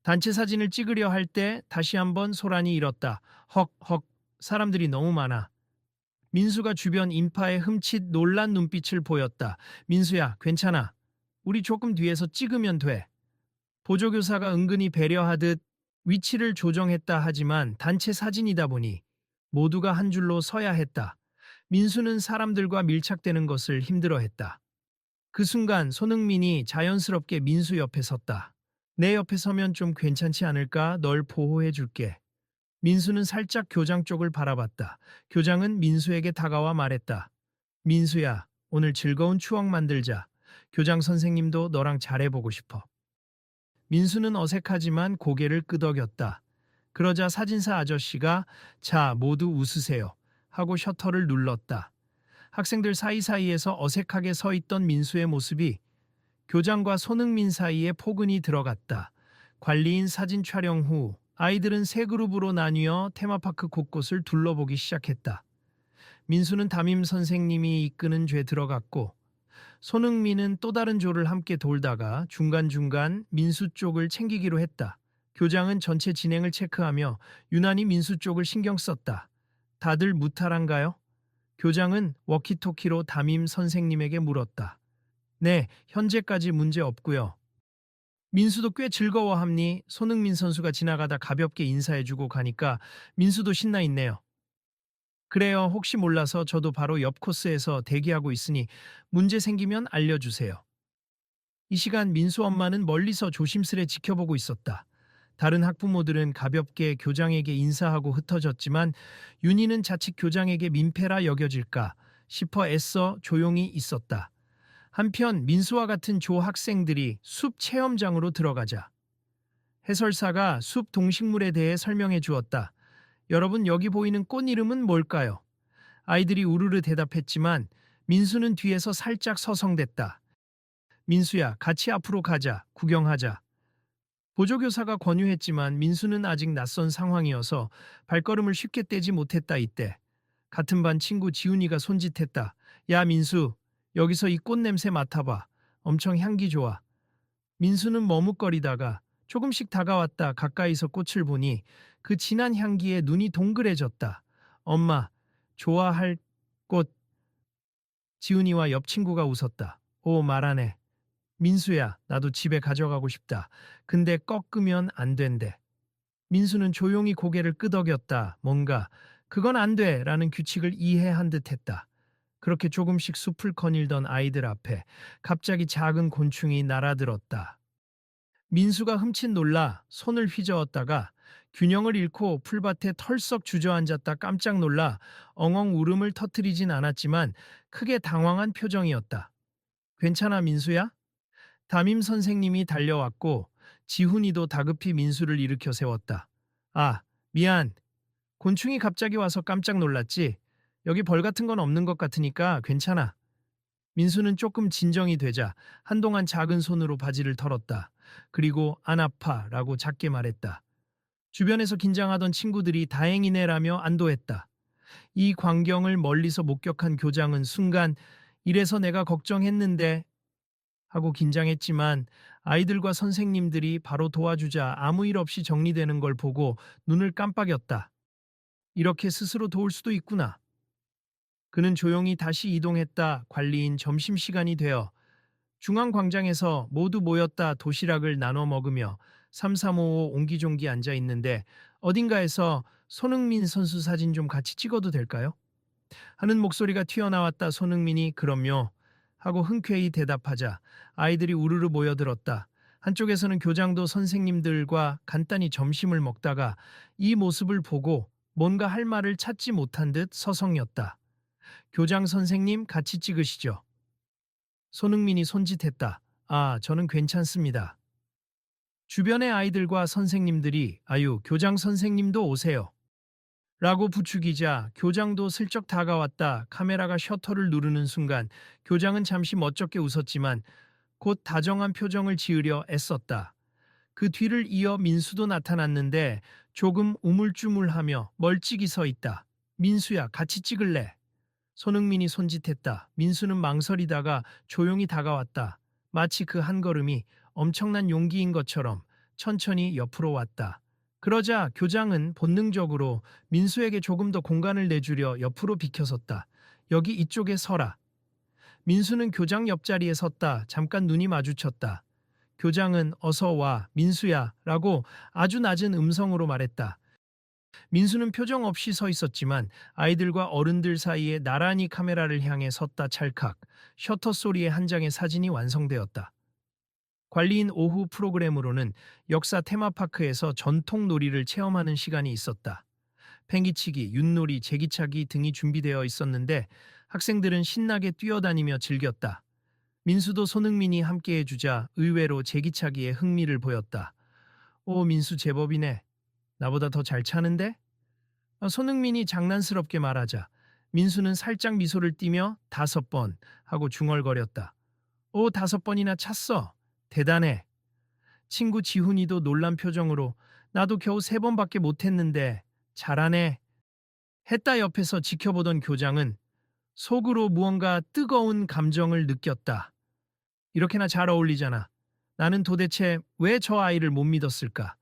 단체 사진을 찍으려 할 때 다시 한번 소란이 일었다. 헉헉, 사람들이 너무 많아. 민수가 주변 인파에 흠칫 놀란 눈빛을 보였다. 민수야, 괜찮아. 우리 조금 뒤에서 찍으면 돼. 보조교사가 은근히 배려하듯 위치를 조정했다 하지만 단체 사진이다 보니 모두가 한 줄로 서야 했다. 민수는 사람들과 밀착되는 것을 힘들어했다. 그 순간 손흥민이 자연스럽게 민수 옆에 섰다. 내 옆에 서면 좀 괜찮지 않을까? 널 보호해 줄게. 민수는 살짝 교장 쪽을 바라봤다. 교장은 민수에게 다가와 말했다. 민수야, 오늘 즐거운 추억 만들자. 교장 선생님도 너랑 잘해보고 싶어. 민수는 어색하지만 고개를 끄덕였다. 그러자 사진사 아저씨가 자, 모두 웃으세요. 하고 셔터를 눌렀다. 학생들 사이사이에서 어색하게 서 있던 민수의 모습이 교장과 손흥민 사이에 포근이 들어갔다. 관리인 사진 촬영 후 아이들은 세 그룹으로 나뉘어 테마파크 곳곳을 둘러보기 시작했다. 민수는 담임 선생님이 이끄는 죄 들어갔고 손흥민은 또 다른 조를 함께 돌다가 중간중간 민수 쪽을 챙기기로 했다. 교장은 전체 진행을 체크하며 유난히 민수 쪽을 신경 썼다. 다들 무탈한가요? 교장은 워키토키로 담임 선생님에게 물었다. 네, 현재까지 문제 없고요. 민수도 꽤 즐거워함니 손흥민 선수가 지나가다 가볍게 인사해주고 가니까 민수도 신나 있네요. 그래요. 혹시 몰라서 저도 바로 옆 코스에서 대기하고 있으니 문제 생기면 알려주세요. 이 시간 민수 엄마는 멀리서 조심스레 지켜보고 있었다. 다른 학부모들은 가볍게 교장에게 인사하고 흩어졌지만 윤희는 자칫 교장에게 민폐라 여겨질까 싶어 애써 조용히 있었다. 한편 민수와 같은 조 학생들이 숲 체험장으로 들어가자 해설사가 숲 동식물에 대해 설명해 주었다. 여러분, 여기 보이는 꽃 이름은 뭘까요? 아이들이 우르르 대답했지만 민수는 뒤에서 살짝 서성댔다. 민수야, 같이 앞으로 가자, 구경하자. 보조교사가 권유했지만 민수는 아직 낯선 상황이어서 발걸음을 쉽게 떼지 못했다. 이때 같은 반 친구 지훈이가 손짓했다. 야 민수, 여기서 이 꽃 냄새 맡아봐. 엄청 향기 좋아. 민수는 머뭇거리다가 조금씩 다가왔다. 가까이서 꽃을 보니 그 진한 향기에 눈이 동그래졌다. 엄마, 좋아할 꽃. 지훈이와 옆 친구가 웃었다. 오, 말하네. 민수야, 나도 집에 가져가고 싶다. 근데 꺾으면 안 된대. 민수는 조용히 고개를 끄덕였다. 뭔가 그건 안 돼 라는 규칙을 이해한 듯 했다. 그렇게 조금씩 숲을 거닐던 아이들 앞에 갑자기 작은 곤충이 날아들었다. 민수가 흠칫 놀라 손을 휘저었다가 균형을 잃고 풀밭에 털썩 주저앉았다. 깜짝 놀라 엉엉 울음을 터뜨리진 않았지만 크게 당황한 표정이었다. 괜찮아 민수야? 담임 선생님이 달려왔고 지훈이도 다급히 민수를 일으켜 세웠다. 아, 미안. 곤충이 갑자기 와서 깜짝 놀랐지. 여기 벌 같은 건 없는 것 같으니까 괜찮아. 민수는 조금 진정이 되자 한동안 작은 손으로 바지를 털었다. 그리고 안 아파라고 작게 말했다. 주변에서 긴장하던 친구들이 다행이네라며 안도했다. 이 광경을 멀리서 목격한 교장은 순간 이래서 내가 걱정했는데 하고 긴장했지만 아이들과 선생님들이 바로 도와주자 아무 일 없이 정리되는 걸 보고 눈을 깜빡였다. 이렇게 스스로 도울 수도 있구나. 그는 조용히 다시 이동했다. 관리인 점심시간이 되어 중앙광장에서 모두 모였다. 도시락을 나눠 먹으며 3355 옹기종기 앉아 있는데 어딘가에서 손흥민 선수 사진 좀 같이 찍어도 될까요? 하는 목소리가 튀어나왔다. 손흥민이 그럼요 하고 흔쾌히 대답하자 아이들이 우르르 모여들었다. 한쪽에서는 교장도 선생님들과 간단히 점심을 먹다가 이 모습을 보고 뭔가 할 말을 찾지 못한 듯 서성였다. 교장 선생님 같이 찍으시죠. 손흥민이 손짓했다. 아, 저는 괜찮습니다. 주변의 아이들과 선생님들이 아유, 교장 선생님도 오세요. 라고 부추기자 교장도 슬쩍 다가왔다. 카메라가 셔터를 누르는 순간 교장은 잠시 멋쩍게 웃었지만 곧 다정한 표정을 지으려 애썼다. 그 뒤를 이어 민수도 나타났는데 조금 우물쭈물하며 멀찍이 서 있다. 민수야, 같이 찍을래? 손흥민이 손짓했다. 민수는 망설이다가 조용히 다가왔다. 마치 그 한 걸음이 엄청난 용기인 것처럼 천천히 옆으로 왔다. 그러자 교장은 본능적으로 민수에게 조금 더 공간을 내주려 옆으로 비켜섰다. 여기 이쪽에 서라. 민수는 교장 옆자리에 섰다. 잠깐 눈이 마주쳤다. 교장은 어서 와, 민수야 라고 아주 낮은 음성으로 말했다. 민수는 표정 없이 서 있었지만 아이들과 어른들 사이에 나란히 카메라를 향해 섰다. 찰칵 셔터 소리에 한 장의 사진이 완성되었다. 관리인 오후 프로그램으로는 역사 테마파크에서 전통 놀이를 체험하는 시간이 있었다. 팽이치기, 윷놀이, 제기차기 등이 준비되어 있었는데 학생들은 신나게 뛰어다니며 즐겼다. 민수도 손흥민이 함께 해주자 의외로 제기차기에 흥미를 보였다. 오, 민수 제법이네. 나보다 더 잘 차는데? 손흥민이 장난스럽게 말하자 민수는 살짝 미소를 띠며 5번 하고 중얼거렸다. 오, 5번이나 찼어. 대단해. 친구 지훈이도 놀란 표정으로 나도 겨우 3번밖에 못했는데 잘하네. 했다. 옆에서 지켜보던 교장은 속으로 무언가 뜨거운 감정을 느꼈다. 이렇게나 잘 어울리잖아. 나는 도대체 왜 저 아이를 못 믿었을까?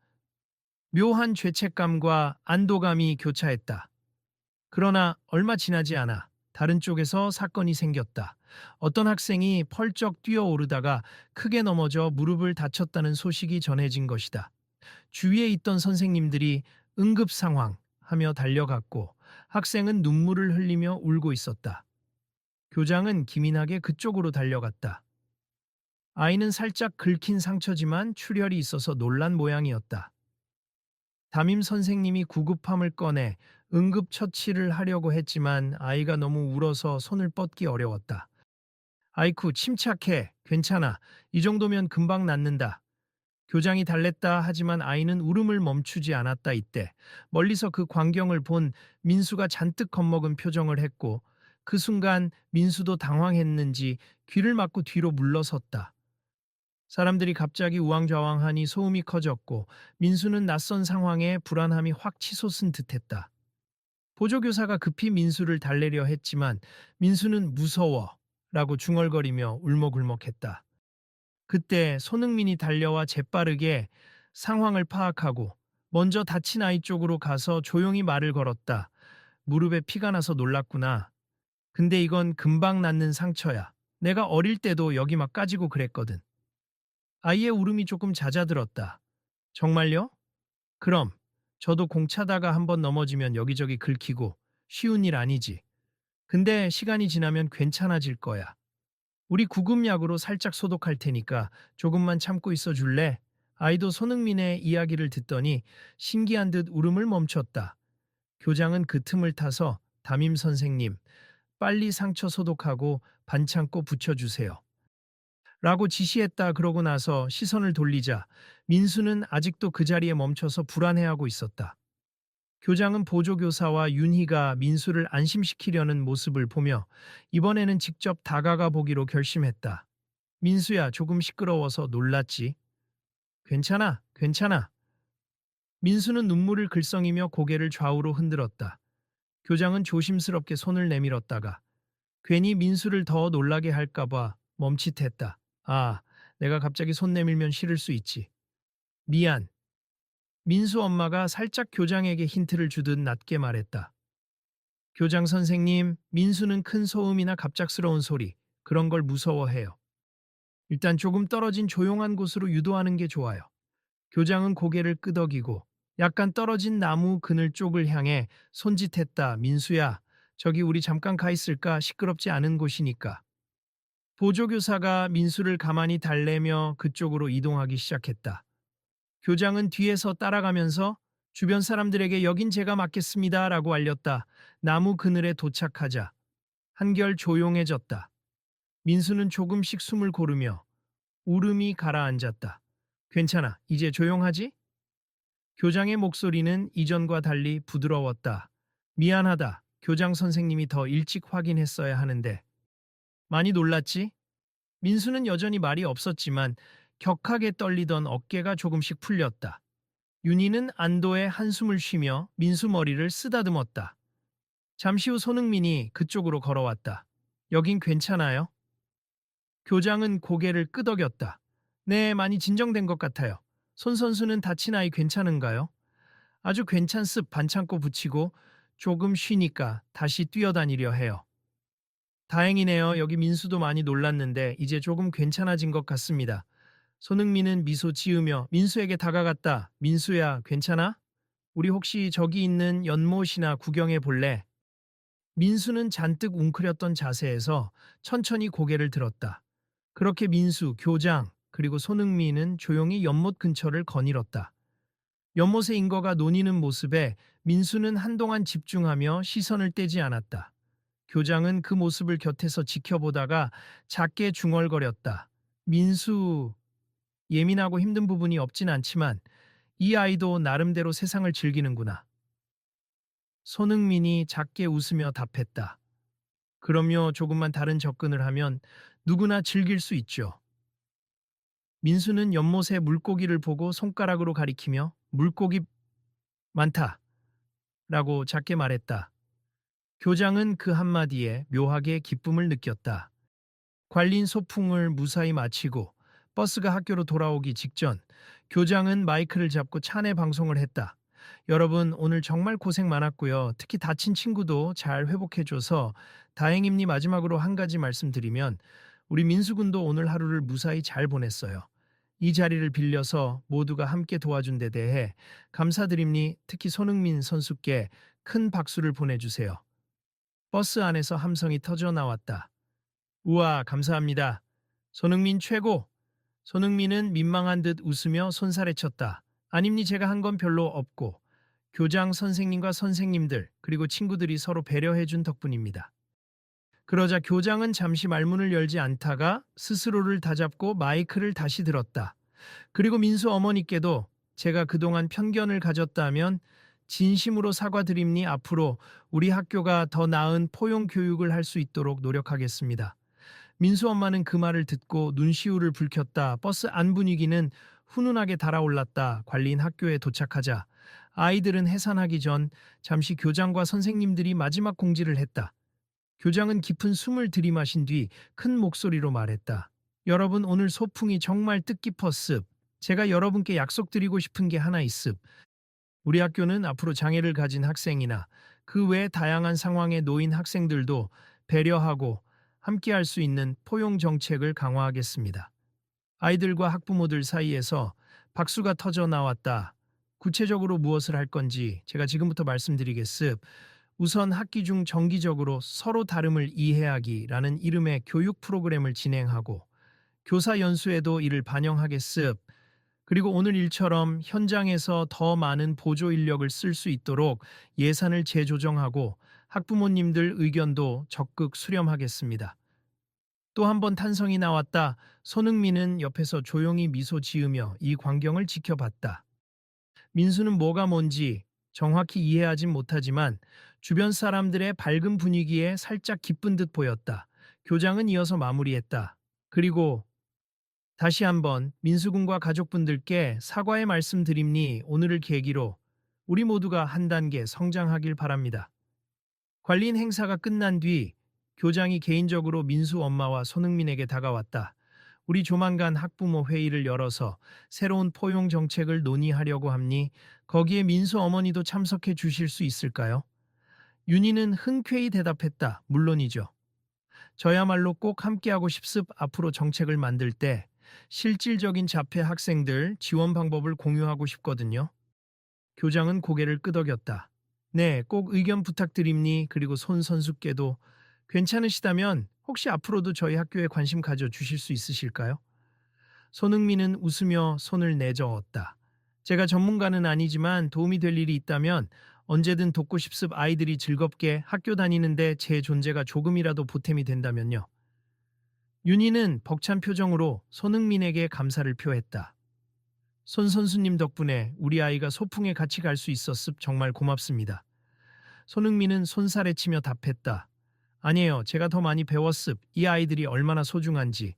묘한 죄책감과 안도감이 교차했다. 그러나 얼마 지나지 않아 다른 쪽에서 사건이 생겼다. 어떤 학생이 펄쩍 뛰어오르다가 크게 넘어져 무릎을 다쳤다는 소식이 전해진 것이다. 주위에 있던 선생님들이 응급 상황 하며 달려갔고 학생은 눈물을 흘리며 울고 있었다. 교장은 기민하게 그쪽으로 달려갔다. 아이는 살짝 긁힌 상처지만 출혈이 있어서 놀란 모양이었다. 담임 선생님이 구급함을 꺼내 응급처치를 하려고 했지만 아이가 너무 울어서 손을 뻗기 어려웠다. 아이쿠, 침착해. 괜찮아. 이 정도면 금방 낫는다. 교장이 달랬다. 하지만 아이는 울음을 멈추지 않았다. 이때 멀리서 그 광경을 본 민수가 잔뜩 겁먹은 표정을 했고 그 순간 민수도 당황했는지 귀를 막고 뒤로 물러섰다. 사람들이 갑자기 우왕좌왕하니 소음이 커졌고 민수는 낯선 상황에 불안함이 확 치솟은 듯했다. 보조교사가 급히 민수를 달래려 했지만 민수는 무서워 라고 중얼거리며 울먹울먹했다. 그때 손흥민이 달려와 재빠르게 상황을 파악하고 먼저 다친 아이 쪽으로 가서 조용히 말을 걸었다. 무릎에 피가 나서 놀랐구나. 근데 이건 금방 낫는 상처야. 내가 어릴 때도 여기 막 까지고 그랬거든. 아이의 울음이 조금 잦아들었다. 정말요? 그럼 저도 공 차다가 한번 넘어지면 여기저기 긁히고 쉬운 일 아니지. 근데 시간이 지나면 괜찮아질 거야. 우리 구급약으로 살짝 소독할 테니까 조금만 참고 있어 줄래? 아이도 손흥민의 이야기를 듣더니 신기한 듯 울음을 멈췄다. 교장은 그 틈을 타서 담임 선생님, 빨리 상처 소독하고 반창고 붙여주세요. 라고 지시했다. 그러고 나서 시선을 돌리자 민수는 아직도 그 자리에 멈춰서 불안해하고 있었다. 교장은 보조교사와 윤희가 민수를 안심시키려는 모습을 보며 이번에는 직접 다가가 보기로 결심했다. 민수야, 조금 시끄러워서 놀랐지? 괜찮아, 괜찮아. 민수는 눈물을 글썽이며 고개를 좌우로 흔들었다. 교장은 조심스럽게 손을 내밀었다가 괜히 민수를 더 놀라게 할까봐 멈칫했다. 아, 내가 갑자기 손 내밀면 싫을 수 있지. 미안. 민수 엄마가 살짝 교장에게 힌트를 주듯 낮게 말했다. 교장 선생님, 민수는 큰 소음이나 갑작스러운 소리, 그런 걸 무서워해요. 일단 조금 떨어진 조용한 곳으로 유도하는 게 좋아요. 교장은 고개를 끄덕이고 약간 떨어진 나무 그늘 쪽을 향해 손짓했다. 민수야, 저기 우리 잠깐 가 있을까? 시끄럽지 않은 곳이니까. 보조교사가 민수를 가만히 달래며 그쪽으로 이동하기 시작했다. 교장은 뒤에서 따라가면서 주변 사람들에게 여긴 제가 맡겠습니다 라고 알렸다. 나무 그늘에 도착하자 한결 조용해졌다. 민수는 조금씩 숨을 고르며 울음이 가라앉았다. 괜찮아, 이제 조용하지? 교장의 목소리는 이전과 달리 부드러웠다. 미안하다. 교장 선생님이 더 일찍 확인했어야 하는데. 많이 놀랐지? 민수는 여전히 말이 없었지만 격하게 떨리던 어깨가 조금씩 풀렸다. 윤희는 안도의 한숨을 쉬며 민수 머리를 쓰다듬었다. 잠시 후 손흥민이 그쪽으로 걸어왔다. 여긴 괜찮아요? 교장은 고개를 끄덕였다. 네, 많이 진정된 것 같아요. 손 선수는 다친 아이 괜찮은가요? 아주 괜찮습. 반창고 붙이고 조금 쉬니까 다시 뛰어다니려 해요. 다행이네요. 여기 민수도 많이 놀랐는데 이제 조금 괜찮아진 것 같습니다. 손흥민은 미소 지으며 민수에게 다가갔다. 민수야, 괜찮아? 우리 혹시 저기 있는 연못이나 구경해 볼래? 민수는 잔뜩 웅크렸던 자세에서 천천히 고개를 들었다. 그렇게 민수, 교장, 그리고 손흥민은 조용히 연못 근처를 거닐었다. 연못의 인거가 논이는 모습에 민수는 한동안 집중하며 시선을 떼지 않았다. 교장은 그 모습을 곁에서 지켜보다가 작게 중얼거렸다. 민수, 예민하고 힘든 부분이 없진 않지만 이 아이도 나름대로 세상을 즐기는구나. 손흥민이 작게 웃으며 답했다. 그럼요, 조금만 다른 접근을 하면 누구나 즐길 수 있죠. 민수는 연못에 물고기를 보고 손가락으로 가리키며 물고기 많다 라고 작게 말했다. 교장은 그 한마디에 묘하게 기쁨을 느꼈다. 관린 소풍을 무사히 마치고 버스가 학교로 돌아오기 직전 교장은 마이크를 잡고 차내 방송을 했다. 여러분, 오늘 정말 고생 많았고요. 특히 다친 친구도 잘 회복해줘서 다행입니. 마지막으로 한 가지 말씀드리면 우리 민수군도 오늘 하루를 무사히 잘 보냈어요. 이 자리를 빌려서 모두가 함께 도와준 데 대해 감사드립니. 특히 손흥민 선수께 큰 박수를 보내주세요. 버스 안에서 함성이 터져 나왔다. 우와, 감사합니다. 손흥민 최고! 손흥민은 민망한 듯 웃으며 손살에 쳤다. 아닙니, 제가 한 건 별로 없고 교장 선생님과 선생님들 그리고 친구들이 서로 배려해준 덕분입니다. 그러자 교장은 잠시 말문을 열지 않다가 스스로를 다잡고 마이크를 다시 들었다. 그리고 민수 어머니께도 제가 그동안 편견을 가졌다면 진심으로 사과드립니. 앞으로 우리 학교가 더 나은 포용 교육을 할 수 있도록 노력하겠습니다. 민수 엄마는 그 말을 듣고 눈시울을 붉혔다. 버스 안 분위기는 훈훈하게 달아올랐다. 관리인 학교에 도착하자 아이들은 해산하기 전 잠시 교장과 선생님들이 마지막 공지를 했다. 교장은 깊은 숨을 들이마신 뒤 큰 목소리로 말했다. 여러분, 오늘 소풍이 정말 뜻깊었습. 제가 여러분께 약속드리고 싶은 게 하나 있습. 우리 학교는 앞으로 장애를 가진 학생이나 그 외 다양한 상황에 놓인 학생들도 배려하고 함께할 수 있는 포용 정책을 강화하겠습니다. 아이들과 학부모들 사이에서 박수가 터져 나왔다. 구체적으로 무엇을 할 건지 제가 지금부터 말씀드리겠습. 우선 학기 중 정기적으로 서로 다름을 이해하기라는 이름의 교육 프로그램을 진행하고 교사 연수에도 이를 반영하겠습. 그리고 오늘 일처럼 현장에서 더 많은 보조 인력을 쓸 수 있도록 예산을 재조정하고 학부모님들 의견도 적극 수렴하겠습니다. 또 한 번 탄성이 나왔다. 손흥민은 옆에서 조용히 미소 지으며 이 광경을 지켜봤다. 민수는 뭐가 뭔지 정확히 이해하진 못하지만 주변 사람들의 밝은 분위기에 살짝 기쁜 듯 보였다. 교장은 이어서 마무리했다. 그리고 다시 한번 민수군과 가족분들께 사과의 말씀드립니. 오늘을 계기로 우리 모두가 한 단계 성장하길 바랍니다. 관리인 행사가 끝난 뒤 교장이 개인적으로 민수 엄마와 손흥민에게 다가왔다. 우리 조만간 학부모 회의를 열어서 새로운 포용 정책을 논의하려고 합니. 거기에 민수 어머니도 참석해 주실 수 있을까요? 윤희는 흔쾌히 대답했다. 물론이죠. 저야말로 꼭 함께하고 싶습. 앞으로 정책을 만들 때 실질적인 자폐 학생들 지원 방법을 공유하고 싶거든요. 교장은 고개를 끄덕였다. 네, 꼭 의견 부탁드립니. 그리고 손 선수께도 괜찮으시다면 혹시 앞으로도 저희 학교에 관심 가져 주실 수 있으실까요? 손흥민은 웃으며 손을 내저었다. 제가 전문가는 아니지만 도움이 될 일이 있다면 언제든 돕고 싶습. 아이들이 즐겁게 학교 다니는데 제 존재가 조금이라도 보탬이 된다면요. 윤희는 벅찬 표정으로 손흥민에게 감사를 표했다. 손 선수님 덕분에 우리 아이가 소풍에 같이 갈 수 있었습. 정말 고맙습니다. 손흥민은 손살에 치며 답했다. 아니에요. 제가 더 많이 배웠습. 이 아이들이 얼마나 소중한지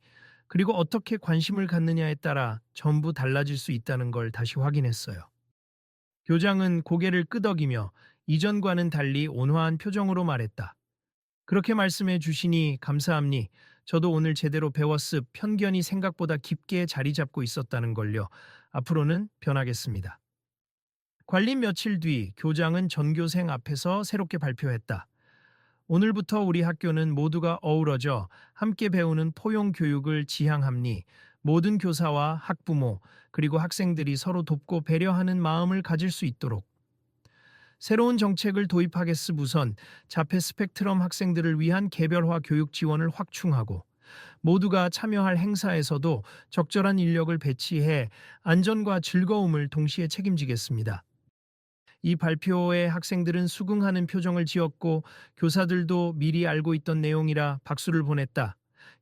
그리고 어떻게 관심을 갖느냐에 따라 전부 달라질 수 있다는 걸 다시 확인했어요. 교장은 고개를 끄덕이며 이전과는 달리 온화한 표정으로 말했다. 그렇게 말씀해 주시니 감사합니. 저도 오늘 제대로 배웠습. 편견이 생각보다 깊게 자리 잡고 있었다는 걸요. 앞으로는 변하겠습니다. 관림 며칠 뒤 교장은 전교생 앞에서 새롭게 발표했다. 오늘부터 우리 학교는 모두가 어우러져 함께 배우는 포용 교육을 지향합니. 모든 교사와 학부모 그리고 학생들이 서로 돕고 배려하는 마음을 가질 수 있도록 새로운 정책을 도입하겠습. 우선 자폐 스펙트럼 학생들을 위한 개별화 교육 지원을 확충하고 모두가 참여할 행사에서도 적절한 인력을 배치해 안전과 즐거움을 동시에 책임지겠습니다. 이 발표에 학생들은 수긍하는 표정을 지었고 교사들도 미리 알고 있던 내용이라 박수를 보냈다.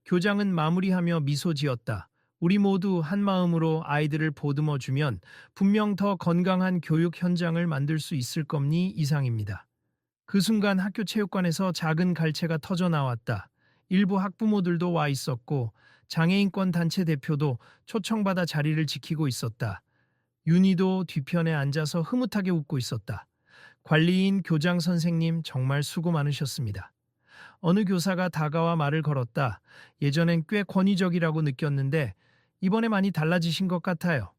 교장은 마무리하며 미소 지었다. 우리 모두 한 마음으로 아이들을 보듬어 주면 분명 더 건강한 교육 현장을 만들 수 있을 겁니. 이상입니다. 그 순간 학교 체육관에서 작은 갈채가 터져 나왔다. 일부 학부모들도 와 있었고 장애인권 단체 대표도 초청받아 자리를 지키고 있었다. 윤희도 뒤편에 앉아서 흐뭇하게 웃고 있었다. 관리인 교장 선생님 정말 수고 많으셨습니다. 어느 교사가 다가와 말을 걸었다. 예전엔 꽤 권위적이라고 느꼈는데 이번에 많이 달라지신 것 같아요.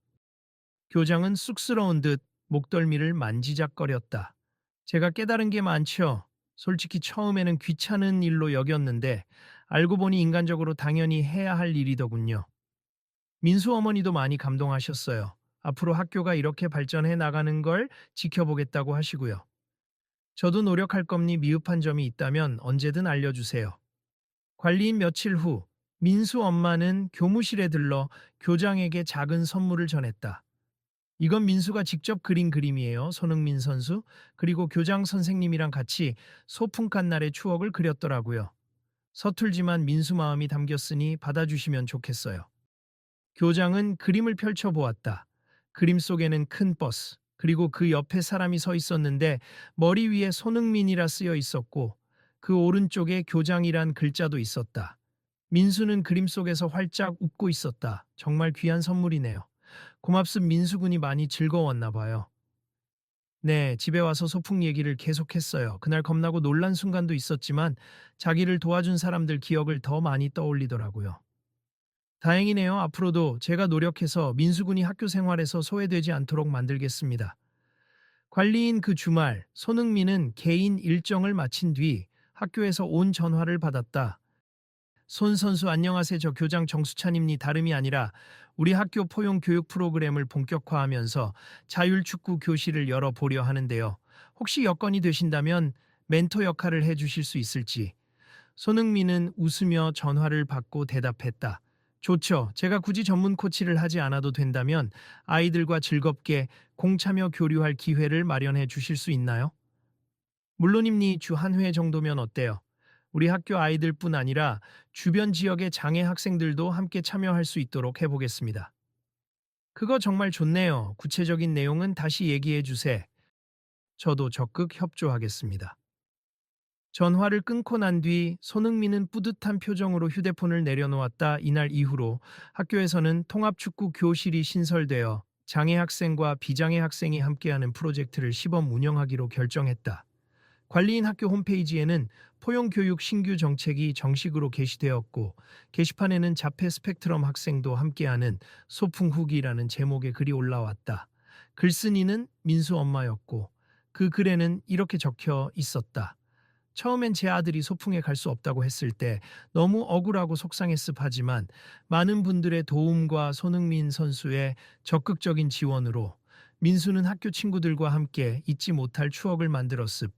교장은 쑥스러운 듯 목덜미를 만지작거렸다. 제가 깨달은 게 많죠. 솔직히 처음에는 귀찮은 일로 여겼는데 알고 보니 인간적으로 당연히 해야 할 일이더군요. 민수 어머니도 많이 감동하셨어요. 앞으로 학교가 이렇게 발전해 나가는 걸 지켜보겠다고 하시고요. 저도 노력할 겁니 미흡한 점이 있다면 언제든 알려주세요. 관리인 며칠 후 민수 엄마는 교무실에 들러 교장에게 작은 선물을 전했다. 이건 민수가 직접 그린 그림이에요. 손흥민 선수. 그리고 교장 선생님이랑 같이 소풍간 날의 추억을 그렸더라고요. 서툴지만 민수 마음이 담겼으니 받아주시면 좋겠어요. 교장은 그림을 펼쳐보았다. 그림 속에는 큰 버스, 그리고 그 옆에 사람이 서 있었는데 머리 위에 손흥민이라 쓰여 있었고 그 오른쪽에 교장이란 글자도 있었다. 민수는 그림 속에서 활짝 웃고 있었다. 정말 귀한 선물이네요. 고맙습 민수군이 많이 즐거웠나 봐요. 네, 집에 와서 소풍 얘기를 계속했어요. 그날 겁나고 놀란 순간도 있었지만 자기를 도와준 사람들 기억을 더 많이 떠올리더라고요. 다행이네요. 앞으로도 제가 노력해서 민수군이 학교 생활에서 소외되지 않도록 만들겠습니다. 관리인 그 주말, 손흥민은 개인 일정을 마친 뒤 학교에서 온 전화를 받았다. 손 선수 안녕하세요. 저 교장 정수찬입니 다름이 아니라 우리 학교 포용 교육 프로그램을 본격화하면서 자율축구 교실을 열어보려 하는데요. 혹시 여건이 되신다면 멘토 역할을 해주실 수 있을지. 손흥민은 웃으며 전화를 받고 대답했다. 좋죠. 제가 굳이 전문 코치를 하지 않아도 된다면 아이들과 즐겁게 공참여 교류할 기회를 마련해 주실 수 있나요? 물론입니 주 한 회 정도면 어때요? 우리 학교 아이들뿐 아니라 주변 지역의 장애 학생들도 함께 참여할 수 있도록 해보겠습니다. 그거 정말 좋네요. 구체적인 내용은 다시 얘기해 주세. 저도 적극 협조하겠습니다. 전화를 끊고 난 뒤 손흥민은 뿌듯한 표정으로 휴대폰을 내려놓았다. 이날 이후로 학교에서는 통합축구 교실이 신설되어 장애 학생과 비장애 학생이 함께하는 프로젝트를 시범 운영하기로 결정했다. 관리인 학교 홈페이지에는 포용교육 신규 정책이 정식으로 게시되었고 게시판에는 자폐 스펙트럼 학생도 함께하는 소풍 후기라는 제목의 글이 올라왔다. 글쓴이는 민수 엄마였고 그 글에는 이렇게 적혀 있었다. 처음엔 제 아들이 소풍에 갈 수 없다고 했을 때 너무 억울하고 속상했습 하지만 많은 분들의 도움과 손흥민 선수의 적극적인 지원으로 민수는 학교 친구들과 함께 잊지 못할 추억을 만들었습.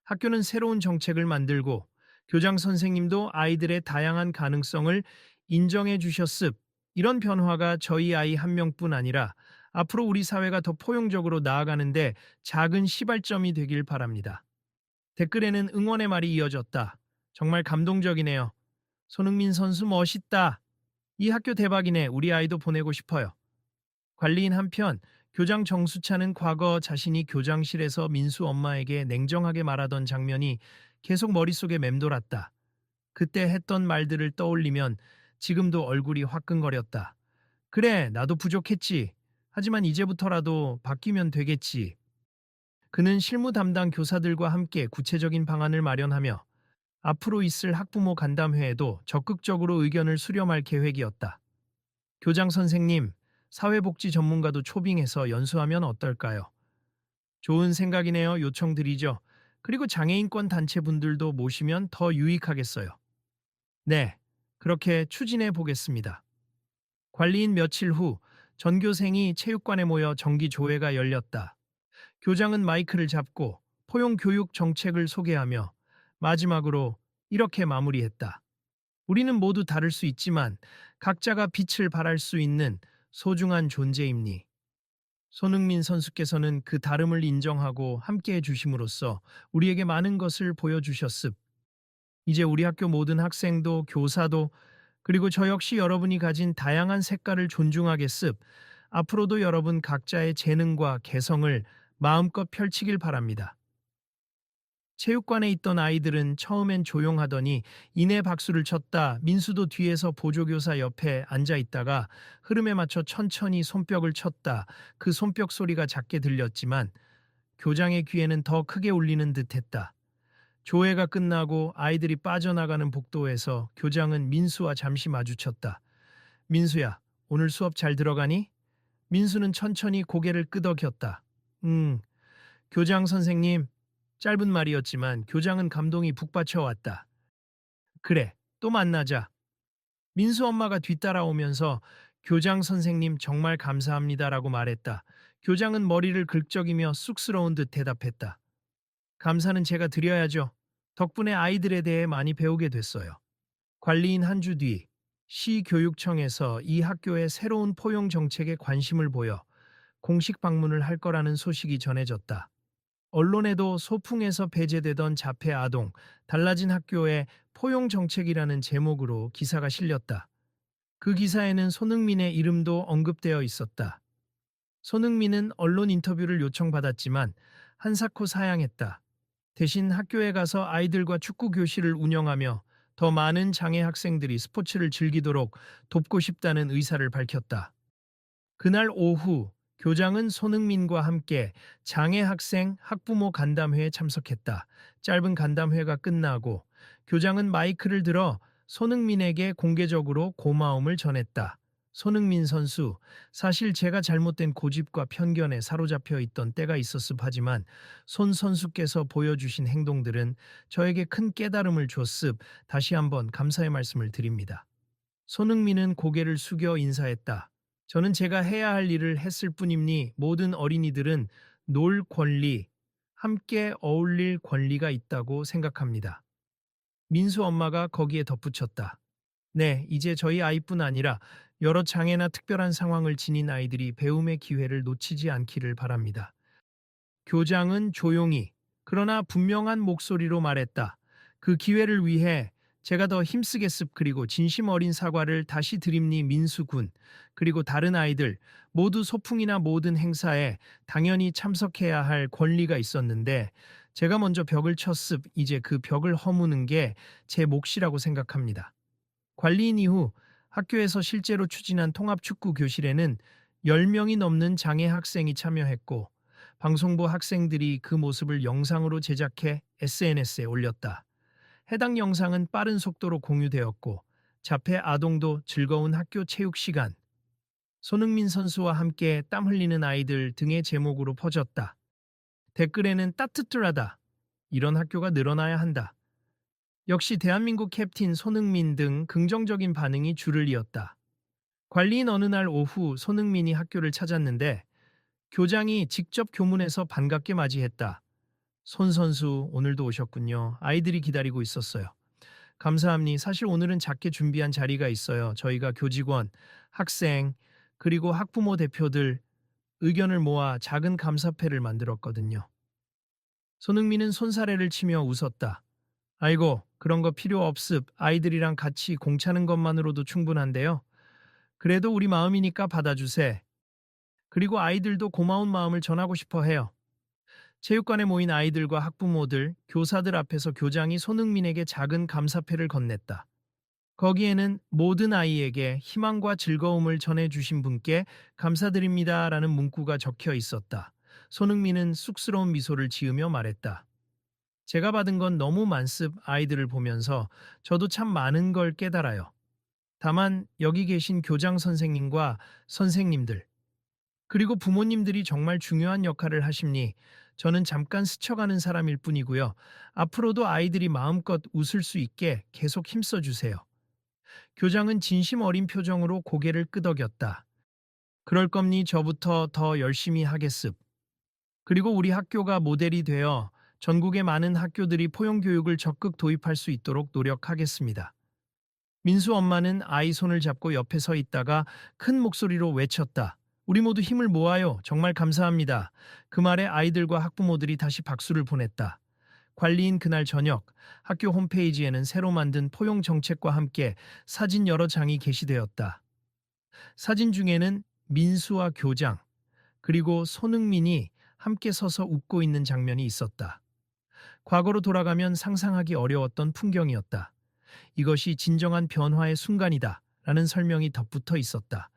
학교는 새로운 정책을 만들고 교장 선생님도 아이들의 다양한 가능성을 인정해 주셨습. 이런 변화가 저희 아이 한 명뿐 아니라 앞으로 우리 사회가 더 포용적으로 나아가는데 작은 시발점이 되길 바랍니다. 댓글에는 응원의 말이 이어졌다. 정말 감동적이네요. 손흥민 선수 멋있다. 이 학교 대박이네. 우리 아이도 보내고 싶어요. 관리인 한편 교장 정수찬은 과거 자신이 교장실에서 민수 엄마에게 냉정하게 말하던 장면이 계속 머릿속에 맴돌았다. 그때 했던 말들을 떠올리면 지금도 얼굴이 화끈거렸다. 그래, 나도 부족했지. 하지만 이제부터라도 바뀌면 되겠지. 그는 실무 담당 교사들과 함께 구체적인 방안을 마련하며 앞으로 있을 학부모 간담회에도 적극적으로 의견을 수렴할 계획이었다. 교장 선생님, 사회복지 전문가도 초빙해서 연수하면 어떨까요? 좋은 생각이네요. 요청드리죠. 그리고 장애인권 단체분들도 모시면 더 유익하겠어요. 네, 그렇게 추진해 보겠습니다. 관리인 며칠 후 전교생이 체육관에 모여 정기조회가 열렸다. 교장은 마이크를 잡고 포용교육 정책을 소개하며 마지막으로 이렇게 마무리했다. 우리는 모두 다를 수 있지만 각자가 빛을 발할 수 있는 소중한 존재입니. 손흥민 선수께서는 그 다름을 인정하고 함께해 주심으로써 우리에게 많은 것을 보여주셨습. 이제 우리 학교 모든 학생도 교사도 그리고 저 역시 여러분이 가진 다양한 색깔을 존중하겠습. 앞으로도 여러분 각자의 재능과 개성을 마음껏 펼치길 바랍니다. 체육관에 있던 아이들은 처음엔 조용하더니 이내 박수를 쳤다. 민수도 뒤에서 보조교사 옆에 앉아 있다가 흐름에 맞춰 천천히 손뼉을 쳤다. 그 손뼉 소리가 작게 들렸지만 교장의 귀에는 더 크게 울리는 듯했다. 조회가 끝나고 아이들이 빠져나가는 복도에서 교장은 민수와 잠시 마주쳤다. 민수야, 오늘 수업 잘 들어가니? 민수는 천천히 고개를 끄덕였다. 응, 교장 선생님. 짧은 말이었지만 교장은 감동이 북받쳐 왔다. 그래, 또 만나자. 민수 엄마가 뒤따라오면서 교장 선생님 정말 감사합니다라고 말했다. 교장은 머리를 긁적이며 쑥스러운 듯 대답했다. 감사는 제가 드려야죠. 덕분에 아이들에 대해 많이 배우게 됐어요. 관리인 한 주 뒤, 시교육청에서 이 학교의 새로운 포용 정책에 관심을 보여 공식 방문을 할 거라는 소식이 전해졌다. 언론에도 소풍에서 배제되던 자폐 아동, 달라진 학교의 포용 정책이라는 제목으로 기사가 실렸다. 그 기사에는 손흥민의 이름도 언급되어 있었다. 손흥민은 언론 인터뷰를 요청받았지만 한사코 사양했다. 대신 학교에 가서 아이들과 축구 교실을 운영하며 더 많은 장애 학생들이 스포츠를 즐기도록 돕고 싶다는 의사를 밝혔다. 그날 오후 교장은 손흥민과 함께 장애 학생 학부모 간담회에 참석했다. 짧은 간담회가 끝나고 교장은 마이크를 들어 손흥민에게 공개적으로 고마움을 전했다. 손흥민 선수, 사실 제가 잘못된 고집과 편견에 사로잡혀 있던 때가 있었습 하지만 손 선수께서 보여주신 행동들은 저에게 큰 깨달음을 줬습. 다시 한번 감사의 말씀을 드립니다. 손흥민은 고개를 숙여 인사했다. 저는 제가 해야 할 일을 했을 뿐이니 모든 어린이들은 놀 권리, 함께 어울릴 권리가 있다고 생각합니다. 민수 엄마가 거기에 덧붙였다. 네, 이제 저희 아이뿐 아니라 여러 장애나 특별한 상황을 지닌 아이들이 배움의 기회를 놓치지 않기를 바랍니다. 교장은 조용히 그러나 분명한 목소리로 말했다. 그 기회를 위해 제가 더 힘쓰겠습. 그리고 진심 어린 사과를 다시 드립니. 민수 군 그리고 다른 아이들 모두 소풍이나 모든 행사에 당연히 참석해야 할 권리가 있었는데 제가 먼저 벽을 쳤습. 이제 그 벽을 허무는 게 제 몫이라고 생각합니다. 관리인 이후 학교에서 실제로 추진한 통합축구 교실에는 10명이 넘는 장애 학생이 참여했고 방송부 학생들이 그 모습을 영상으로 제작해 SNS에 올렸다. 해당 영상은 빠른 속도로 공유되었고 자폐 아동도 즐거운 학교 체육 시간, 손흥민 선수와 함께 땀 흘리는 아이들 등의 제목으로 퍼졌다. 댓글에는 따뜻하다. 이런 학교가 늘어나야 한다. 역시 대한민국 캡틴 손흥민 등 긍정적인 반응이 줄을 이었다. 관리인 어느 날 오후 손흥민이 학교를 찾았는데 교장이 직접 교문에서 반갑게 맞이했다. 손 선수 오늘도 오셨군요. 아이들이 기다리고 있었어요. 감사합니. 사실 오늘은 작게 준비한 자리가 있어요. 저희가 교직원, 학생, 그리고 학부모 대표들 의견을 모아 작은 감사패를 만들었거든요. 손흥민은 손사래를 치며 웃었다. 아이고, 그런 거 필요 없습. 아이들이랑 같이 공차는 것만으로도 충분한데요. 그래도 우리 마음이니까 받아주세. 그리고 아이들도 고마운 마음을 전하고 싶어 해요. 체육관에 모인 아이들과 학부모들, 교사들 앞에서 교장이 손흥민에게 작은 감사패를 건넸다. 거기에는 모든 아이에게 희망과 즐거움을 전해주신 분께 감사드립니다라는 문구가 적혀 있었다. 손흥민은 쑥스러운 미소를 지으며 말했다. 제가 받은 건 너무 많습. 아이들을 보면서 저도 참 많은 걸 깨달아요. 다만 여기 계신 교장 선생님과 선생님들, 그리고 부모님들이 정말 중요한 역할을 하십니 저는 잠깐 스쳐가는 사람일 뿐이고요. 앞으로도 아이들이 마음껏 웃을 수 있게 계속 힘써 주세요. 교장은 진심 어린 표정으로 고개를 끄덕였다. 그럴 겁니 저부터 더 열심히 하겠습. 그리고 우리 학교가 모델이 되어 전국의 많은 학교들이 포용교육을 적극 도입할 수 있도록 노력하겠습니다. 민수 엄마는 아이 손을 잡고 옆에 서 있다가 큰 목소리로 외쳤다. 우리 모두 힘을 모아요. 정말 감사합니다. 그 말에 아이들과 학부모들이 다시 박수를 보냈다. 관리인 그날 저녁 학교 홈페이지에는 새로 만든 포용 정책과 함께 사진 여러 장이 게시되었다. 사진 중에는 민수와 교장, 그리고 손흥민이 함께 서서 웃고 있는 장면이 있었다. 과거로 돌아가면 상상하기 어려웠던 풍경이었다. 이것이 진정한 변화의 순간이다. 라는 설명이 덧붙어 있었다.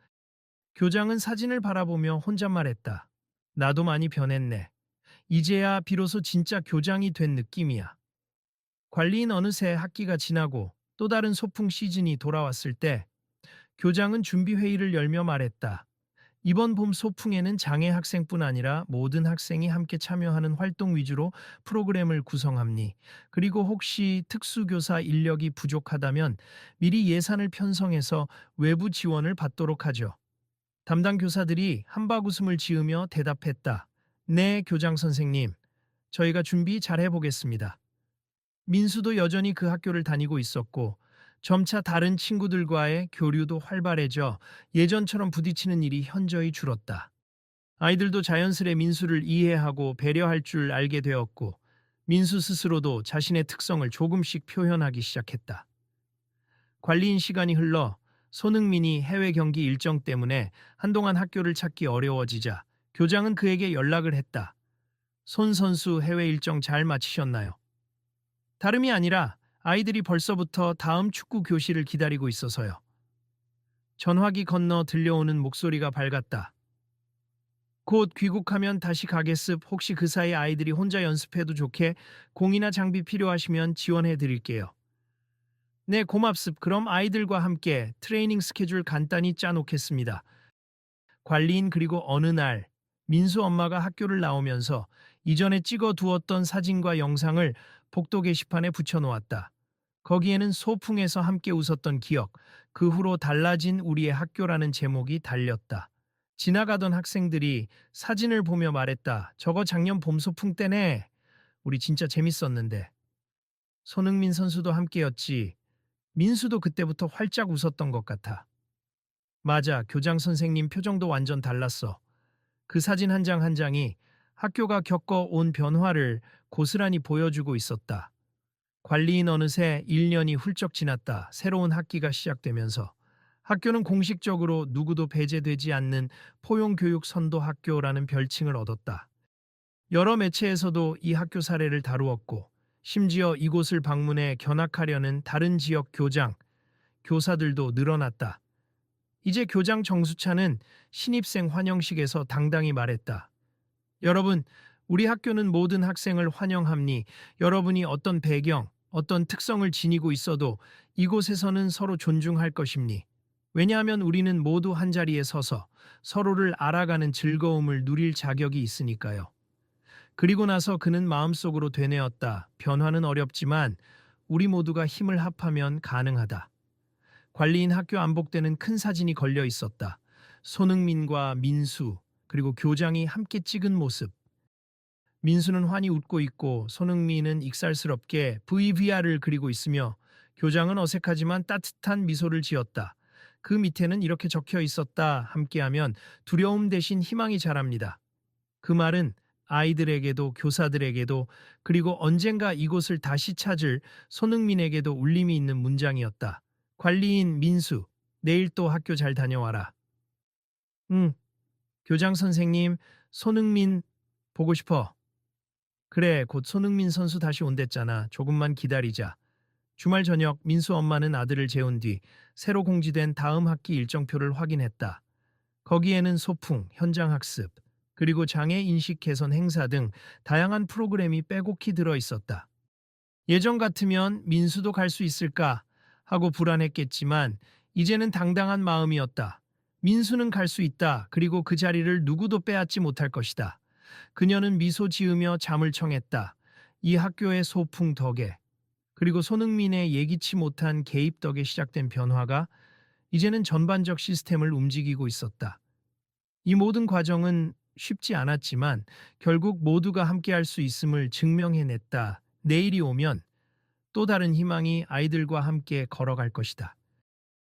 교장은 사진을 바라보며 혼잣말했다. 나도 많이 변했네. 이제야 비로소 진짜 교장이 된 느낌이야. 관리인 어느새 학기가 지나고 또 다른 소풍 시즌이 돌아왔을 때 교장은 준비 회의를 열며 말했다. 이번 봄 소풍에는 장애 학생뿐 아니라 모든 학생이 함께 참여하는 활동 위주로 프로그램을 구성합니. 그리고 혹시 특수교사 인력이 부족하다면 미리 예산을 편성해서 외부 지원을 받도록 하죠. 담당 교사들이 한바구음을 지으며 대답했다. 네, 교장 선생님. 저희가 준비 잘 해보겠습니다. 민수도 여전히 그 학교를 다니고 있었고 점차 다른 친구들과의 교류도 활발해져 예전처럼 부딪히는 일이 현저히 줄었다. 아이들도 자연스레 민수를 이해하고 배려할 줄 알게 되었고 민수 스스로도 자신의 특성을 조금씩 표현하기 시작했다. 관리인 시간이 흘러 손흥민이 해외 경기 일정 때문에 한동안 학교를 찾기 어려워지자 교장은 그에게 연락을 했다. 손 선수 해외 일정 잘 마치셨나요? 다름이 아니라 아이들이 벌써부터 다음 축구 교실을 기다리고 있어서요. 전화기 건너 들려오는 목소리가 밝았다. 곧 귀국하면 다시 가겠습. 혹시 그 사이 아이들이 혼자 연습해도 좋게 공이나 장비 필요하시면 지원해 드릴게요. 네, 고맙습. 그럼 아이들과 함께 트레이닝 스케줄 간단히 짜놓겠습니다. 관리인 그리고 어느 날 민수 엄마가 학교를 나오면서 이전에 찍어 두었던 사진과 영상을 복도 게시판에 붙여놓았다. 거기에는 소풍에서 함께 웃었던 기억, 그 후로 달라진 우리의 학교라는 제목이 달렸다. 지나가던 학생들이 사진을 보며 말했다. 저거 작년 봄 소풍 때네. 우리 진짜 재밌었는데. 손흥민 선수도 함께였지. 민수도 그때부터 활짝 웃었던 것 같아. 맞아, 교장 선생님 표정도 완전 달랐어. 그 사진 한 장 한 장이 학교가 겪어온 변화를 고스란히 보여주고 있었다. 관리인 어느새 1년이 훌쩍 지났다. 새로운 학기가 시작되면서 학교는 공식적으로 누구도 배제되지 않는 포용교육 선도 학교라는 별칭을 얻었다. 여러 매체에서도 이 학교 사례를 다루었고 심지어 이곳을 방문해 견학하려는 다른 지역 교장, 교사들도 늘어났다. 이제 교장 정수찬은 신입생 환영식에서 당당히 말했다. 여러분, 우리 학교는 모든 학생을 환영합니. 여러분이 어떤 배경, 어떤 특성을 지니고 있어도 이곳에서는 서로 존중할 것입니. 왜냐하면 우리는 모두 한자리에 서서 서로를 알아가는 즐거움을 누릴 자격이 있으니까요. 그리고 나서 그는 마음속으로 되뇌었다. 변화는 어렵지만 우리 모두가 힘을 합하면 가능하다. 관리인 학교 안복대는 큰 사진이 걸려 있었다. 손흥민과 민수, 그리고 교장이 함께 찍은 모습. 민수는 환히 웃고 있고 손흥민은 익살스럽게 VVR을 그리고 있으며 교장은 어색하지만 따뜻한 미소를 지었다. 그 밑에는 이렇게 적혀 있었다. 함께하면 두려움 대신 희망이 자랍니다. 그 말은 아이들에게도 교사들에게도 그리고 언젠가 이곳을 다시 찾을 손흥민에게도 울림이 있는 문장이었다. 관리인 민수, 내일 또 학교 잘 다녀와라. 응, 교장 선생님, 손흥민 보고 싶어. 그래, 곧 손흥민 선수 다시 온댔잖아. 조금만 기다리자. 주말 저녁 민수 엄마는 아들을 재운 뒤 새로 공지된 다음 학기 일정표를 확인했다. 거기에는 소풍, 현장 학습, 그리고 장애 인식 개선 행사 등 다양한 프로그램이 빼곡히 들어 있었다. 예전 같으면 민수도 갈 수 있을까 하고 불안했겠지만 이제는 당당한 마음이었다. 민수는 갈 수 있다. 그리고 그 자리를 누구도 빼앗지 못할 것이다. 그녀는 미소 지으며 잠을 청했다. 이 학교의 소풍 덕에 그리고 손흥민의 예기치 못한 개입 덕에 시작된 변화가 이제는 전반적 시스템을 움직이고 있었다. 이 모든 과정은 쉽지 않았지만 결국 모두가 함께할 수 있음을 증명해냈다. 내일이 오면 또 다른 희망이 아이들과 함께 걸어갈 것이다.